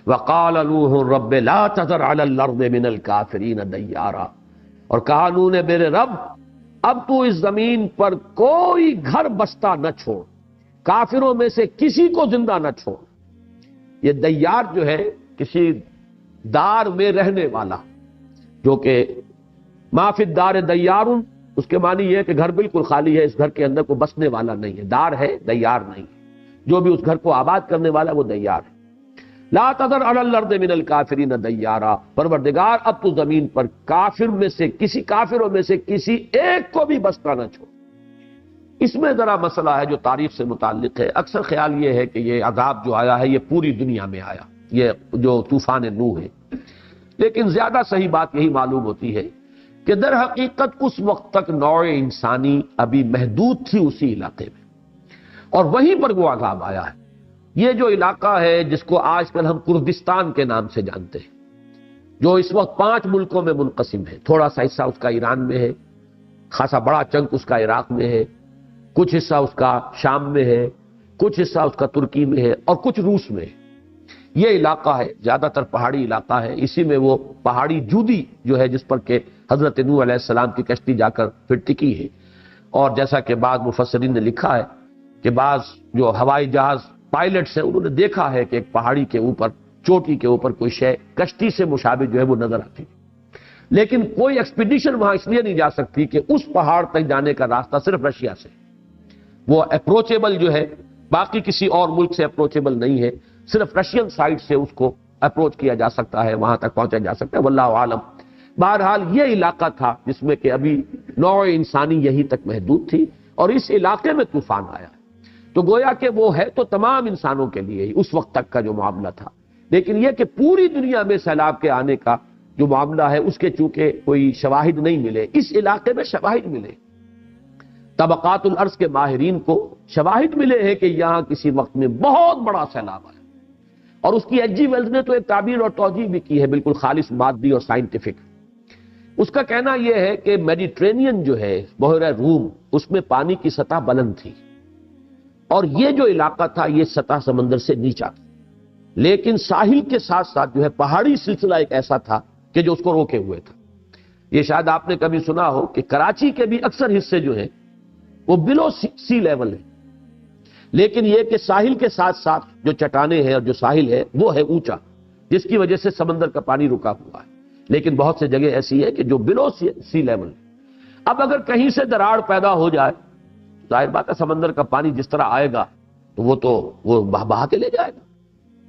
وقال نوح رب لا تذر علی الارض من الکافرین دیارا، اور کہا نوح نے میرے رب اب تو اس زمین پر کوئی گھر بستا نہ چھوڑ، کافروں میں سے کسی کو زندہ نہ چھوڑ. یہ دیار جو ہے کسی دار میں رہنے والا، جو کہ ما فی الدار دیار، اس کے معنی یہ ہے کہ گھر بالکل خالی ہے، اس گھر کے اندر کوئی بسنے والا نہیں ہے. دار ہے دیار نہیں، جو بھی اس گھر کو آباد کرنے والا وہ دیار ہے. لا تذر علی الارض من الکافرین دیارا، پروردگار اب تو زمین پر کافر میں سے کسی، کافروں میں سے کسی ایک کو بھی بستا نہ چھوڑ. اس میں ذرا مسئلہ ہے جو تاریخ سے متعلق ہے. اکثر خیال یہ ہے کہ یہ عذاب جو آیا ہے یہ پوری دنیا میں آیا، یہ جو طوفان نوح ہے، لیکن زیادہ صحیح بات یہی معلوم ہوتی ہے کہ در حقیقت اس وقت تک نوع انسانی ابھی محدود تھی اسی علاقے میں، اور وہیں پر وہ عذاب آیا ہے. یہ جو علاقہ ہے جس کو آج کل ہم کردستان کے نام سے جانتے ہیں، جو اس وقت 5 ملکوں میں منقسم ہے، تھوڑا سا حصہ اس کا ایران میں ہے، خاصا بڑا چنک اس کا عراق میں ہے، کچھ حصہ اس کا شام میں ہے، کچھ حصہ اس کا ترکی میں ہے، اور کچھ روس میں ہے. یہ علاقہ ہے زیادہ تر پہاڑی علاقہ ہے. اسی میں وہ پہاڑی جودی جو ہے جس پر کہ حضرت نوح علیہ السلام کی کشتی جا کر پھر ٹکی ہے. اور جیسا کہ بعض مفسرین نے لکھا ہے کہ بعض جو ہوائی جہاز پائلٹس ہیں انہوں نے دیکھا ہے کہ ایک پہاڑی کے اوپر، چوٹی کے اوپر کوئی شے کشتی سے مشابہ جو ہے وہ نظر آتی، لیکن کوئی ایکسپیڈیشن وہاں اس لیے نہیں جا سکتی کہ اس پہاڑ تک جانے کا راستہ صرف رشیا سے، وہ اپروچیبل جو ہے باقی کسی اور ملک سے اپروچیبل نہیں ہے، صرف رشین سائڈ سے اس کو اپروچ کیا جا سکتا ہے، وہاں تک پہنچا جا سکتا ہے. واللہ عالم. بہرحال یہ علاقہ تھا جس میں کہ ابھی نوع انسانی یہی تک محدود تھی، اور اس علاقے میں طوفان آیا. تو گویا کہ وہ ہے تو تمام انسانوں کے لیے ہی اس وقت تک کا جو معاملہ تھا، لیکن یہ کہ پوری دنیا میں سیلاب کے آنے کا جو معاملہ ہے اس کے چونکہ کوئی شواہد نہیں ملے، اس علاقے میں شواہد ملے. طبقات الارض کے ماہرین کو شواہد ملے ہیں کہ یہاں کسی وقت میں بہت بڑا سیلاب آیا، اور اس کی ایچ جی ویلز نے تو ایک تعبیر اور توجیہ بھی کی ہے بالکل خالص مادی اور سائنٹیفک۔ اس کا کہنا یہ ہے کہ میڈیٹرینین جو ہے بحیرہ روم، اس میں پانی کی سطح بلند تھی، اور یہ جو علاقہ تھا یہ سطح سمندر سے نیچا تھا، لیکن ساحل کے ساتھ ساتھ جو ہے پہاڑی سلسلہ ایک ایسا تھا کہ جو اس کو روکے ہوئے تھا۔ یہ شاید آپ نے کبھی سنا ہو کہ کراچی کے بھی اکثر حصے جو ہیں وہ بلو سی لیول ہے، لیکن یہ کہ ساحل کے ساتھ ساتھ جو چٹانیں ہیں اور جو ساحل ہے وہ ہے اونچا، جس کی وجہ سے سمندر کا پانی رکا ہوا ہے، لیکن بہت سے جگہ ایسی ہے کہ جو بلو سی لیول ہے۔ اب اگر کہیں سے دراڑ پیدا ہو جائے، ظاہر بات ہے سمندر کا پانی جس طرح آئے گا تو وہ بہا کے لے جائے گا۔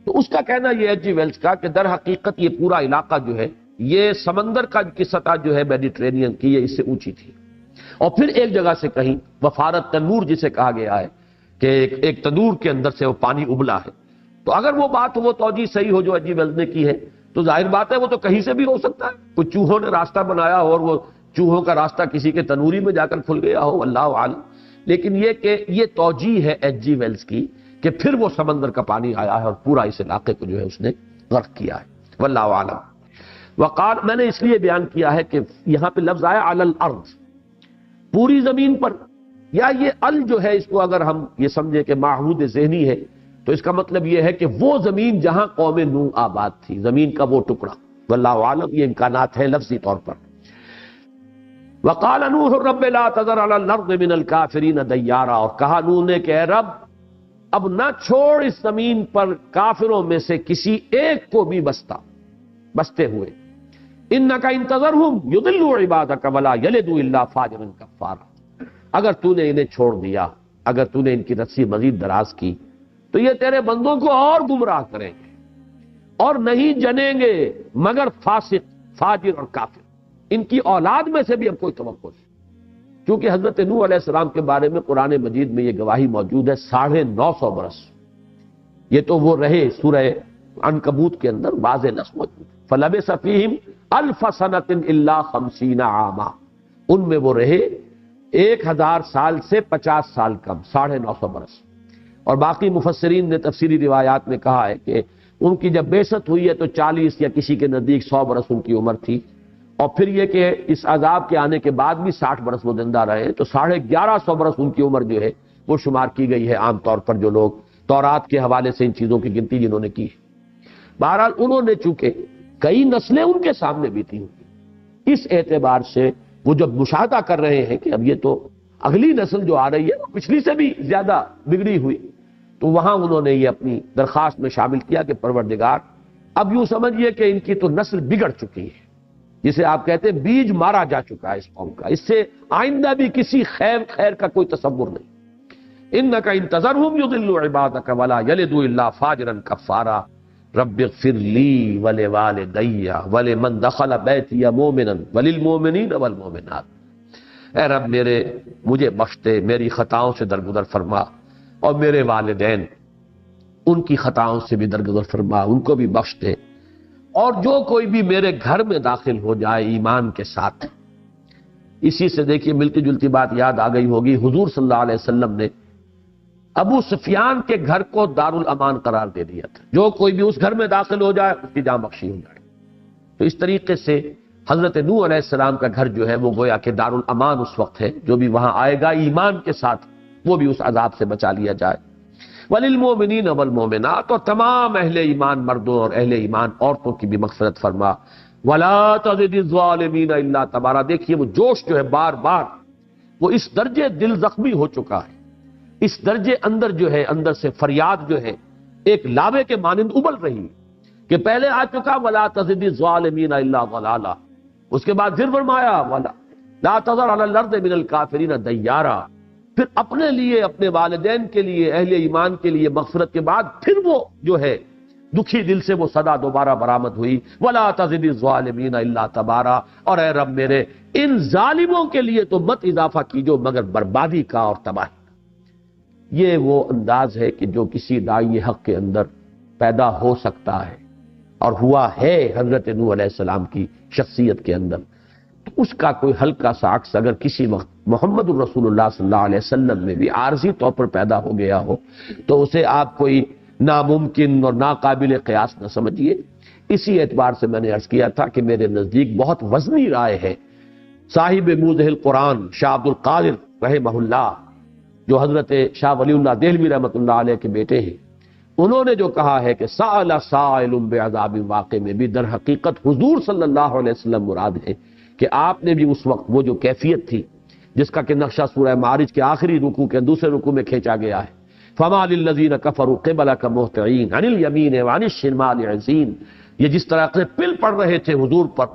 تو اس کا کہنا یہ ہے جی ویلز کا کہ در حقیقت یہ پورا علاقہ جو ہے یہ سمندر کی سطح جو ہے میڈیٹرینین کی یہ اس سے اونچی تھی، اور پھر ایک جگہ سے کہیں وفارت تنور جسے کہا گیا ہے کہ ایک تنور کے اندر سے وہ پانی ابلا ہے۔ تو اگر وہ بات وہ توجیہ صحیح ہو جو ایچ جی ویلز نے کی ہے تو ظاہر بات ہے وہ تو کہیں سے بھی ہو سکتا ہے، کچھ چوہوں نے راستہ بنایا ہو اور وہ چوہوں کا راستہ کسی کے تنوری میں جا کر کھل گیا ہو، اللہ عالم۔ لیکن یہ کہ یہ توجیہ ہے ایچ جی ویلز کی کہ پھر وہ سمندر کا پانی آیا ہے اور پورا اس علاقے کو جو ہے اس نے غرق کیا ہے، واللہ عالم۔ وقال، میں نے اس لیے بیان کیا ہے کہ یہاں پہ لفظ آیا علی الارض، پوری زمین پر، یا یہ ال جو ہے اس کو اگر ہم یہ سمجھے کہ معہود ذہنی ہے تو اس کا مطلب یہ ہے کہ وہ زمین جہاں قوم نوح آباد تھی، زمین کا وہ ٹکڑا، واللہ عالم۔ یہ امکانات ہیں لفظی طور پر۔ وقال نوح رب لا تذر علی الارض من الکافرین دیارا، اور کہا نوح نے کہ اے رب اب نہ چھوڑ اس زمین پر کافروں میں سے کسی ایک کو بھی بستے ہوئے، انک ان تذرہم یضلوا عبادک ولا یلدوا الا فاجرا کفارا، اگر تو نے انہیں چھوڑ دیا، اگر تو نے ان کی رسی مزید دراز کی تو یہ تیرے بندوں کو اور گمراہ کریں گے اور نہیں جنیں گے مگر فاسق، فاجر اور کافر، ان کی اولاد میں سے بھی اب کوئی توقع نہیں۔ کیونکہ حضرت نوح علیہ السلام کے بارے میں قرآن مجید میں یہ گواہی موجود ہے 950 برس، یہ تو وہ رہے سورہ عنکبوت کے اندر واضح نص موجود، فلبث فیہم الف سنۃ الا 50 عاما، ان میں وہ رہے 1000 سال سے 50 سال کم، 950 برس۔ اور باقی مفسرین نے تفسیری روایات میں کہا ہے کہ ان کی جب بعثت ہوئی ہے تو 40 یا کسی کے نزدیک 100 برس ان کی عمر تھی، اور پھر یہ کہ اس عذاب کے آنے کے بعد بھی 60 برس وہ زندہ رہے، تو 1150 برس ان کی عمر جو ہے وہ شمار کی گئی ہے عام طور پر جو لوگ تورات کے حوالے سے ان چیزوں کی گنتی جنہوں نے کی۔ بہرحال انہوں نے چونکہ کئی نسلیں ان کے سامنے بھی تھیں، اس اعتبار سے وہ جب مشاہدہ کر رہے ہیں کہ اب یہ تو اگلی نسل جو آ رہی ہے وہ پچھلی سے بھی زیادہ بگڑی ہوئی، تو وہاں انہوں نے یہ اپنی درخواست میں شامل کیا کہ پروردگار اب یوں سمجھیے کہ ان کی تو نسل بگڑ چکی ہے، جسے آپ کہتے ہیں بیج مارا جا چکا ہے اس قوم کا، اس سے آئندہ بھی کسی خیر کا کوئی تصور نہیں۔ انک ان تذرہم یضلوا عبادک ولا یلدوا الا فاجرا کفارا رب اغفر لی ولوالدی ولمن دخل بیتی مؤمنا وللمؤمنین والمؤمنات، اے رب میرے مجھے بخش دے، میری خطاؤں سے درگزر فرما، اور میرے والدین ان کی خطاؤں سے بھی درگزر فرما، ان کو بھی بخش دے، اور جو کوئی بھی میرے گھر میں داخل ہو جائے ایمان کے ساتھ۔ اسی سے دیکھیے ملتی جلتی بات یاد آ گئی ہوگی، حضور صلی اللہ علیہ وسلم نے ابو سفیان کے گھر کو دارالامان قرار دے دیا تھا، جو کوئی بھی اس گھر میں داخل ہو جائے اس کی جان بخشی ہو جائے۔ تو اس طریقے سے حضرت نوح علیہ السلام کا گھر جو ہے وہ گویا کہ دارالامان اس وقت ہے، جو بھی وہاں آئے گا ایمان کے ساتھ وہ بھی اس عذاب سے بچا لیا جائے۔ وللمؤمنین والمؤمنات، اور تمام اہل ایمان مردوں اور اہل ایمان عورتوں کی بھی مغفرت فرما۔ ولا تزد الظالمین الا تبارا، دیکھیے وہ جوش جو ہے بار بار وہ اس درجے دل زخمی ہو چکا ہے، اس درجے اندر جو ہے اندر سے فریاد جو ہے ایک لاوے کے مانند ابل رہی ہے کہ پہلے آ چکا ولا تزد الظالمین الا ضلالا، اس کے بعد پھر فرمایا ولا لا تذر علی الارض من الکافرین دیارا، پھر اپنے لیے اپنے والدین کے لیے اہل ایمان کے لیے مغفرت کے بعد پھر وہ جو ہے دکھی دل سے وہ صدا دوبارہ برآمد ہوئی ولا تزد الظالمین الا تبارا، اور اے رب میرے ان ظالموں کے لیے تو مت اضافہ کیجو مگر بربادی کا اور تباہی کا۔ یہ وہ انداز ہے کہ جو کسی داعی حق کے اندر پیدا ہو سکتا ہے اور ہوا ہے حضرت نوح علیہ السلام کی شخصیت کے اندر، تو اس کا کوئی ہلکا سا عکس اگر کسی وقت محمد الرسول اللہ صلی اللہ علیہ وسلم میں بھی عارضی طور پر پیدا ہو گیا ہو تو اسے آپ کوئی ناممکن اور ناقابل قیاس نہ سمجھیے۔ اسی اعتبار سے میں نے عرض کیا تھا کہ میرے نزدیک بہت وزنی رائے ہے صاحب موضح القرآن شاہ عبد القادر رحمہ اللہ، جو حضرت شاہ ولی اللہ دہلوی رحمۃ اللہ علیہ کے بیٹے ہیں، انہوں نے جو کہا ہے کہ سأل سائل بعذاب واقع میں بھی در حقیقت حضور صلی اللہ علیہ وسلم مراد ہے کہ آپ نے بھی اس وقت وہ جو کیفیت تھی جس کا کہ نقشہ سورہ معارج کے آخری رکوع کے دوسرے رکوع میں کھینچا گیا ہے، فما للذین کفروا قبلک مہطعین عن الیمین وعن الشمال عزین، یہ جس طرح سے پل پڑ رہے تھے حضور پر،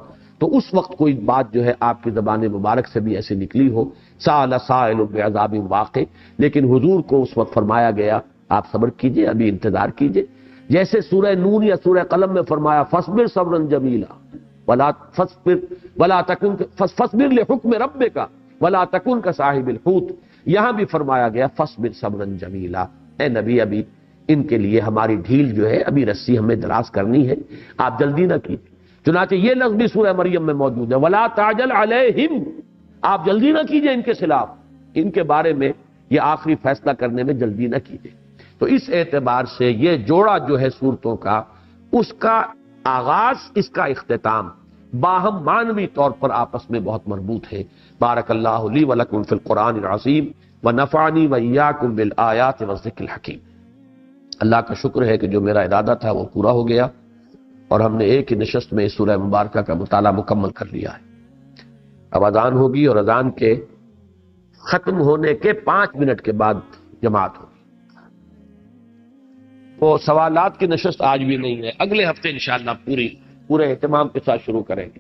تو اس وقت کوئی بات جو ہے آپ کی زبان مبارک سے بھی ایسی نکلی ہو سأل سائل بعذاب واقع، لیکن حضور کو اس وقت فرمایا گیا آپ صبر کیجئے، ابھی انتظار کیجئے، جیسے سورہ نون یا سورہ قلم میں فرمایا فاصبر صبرا جمیلا ولا تکن فاصبر لحکم ربک ولا تکن کصاحب الحوت، یہاں بھی فرمایا گیا فاصبر صبرا جمیلا، اے نبی ابھی ان کے لیے ہماری ڈھیل جو ہے ابھی رسی ہمیں دراز کرنی ہے، آپ جلدی نہ کیجیے۔ چنانچہ یہ لفظ بھی سورہ مریم میں موجود ہے ولا تعجل علیہم، آپ جلدی نہ کیجیے ان کے خلاف، ان کے بارے میں یہ آخری فیصلہ کرنے میں جلدی نہ کیجیے۔ تو اس اعتبار سے یہ جوڑا جو ہے صورتوں کا، اس کا آغاز اس کا اختتام باہم معنوی طور پر آپس میں بہت مربوط ہے۔ بارک اللہ لی ولکم فی القرآن العظیم ونفعنی وإیاکم بالآیات والذکر الحکیم۔ اللہ کا شکر ہے کہ جو میرا ارادہ تھا وہ پورا ہو گیا اور ہم نے ایک ہی نشست میں اس سورہ مبارکہ کا مطالعہ مکمل کر لیا ہے۔ اب اذان ہوگی اور اذان کے ختم ہونے کے 5 منٹ کے بعد جماعت ہوگی۔ وہ سوالات کی نشست آج بھی نہیں ہے، اگلے ہفتے انشاءاللہ پورے اہتمام کے ساتھ شروع کریں گے۔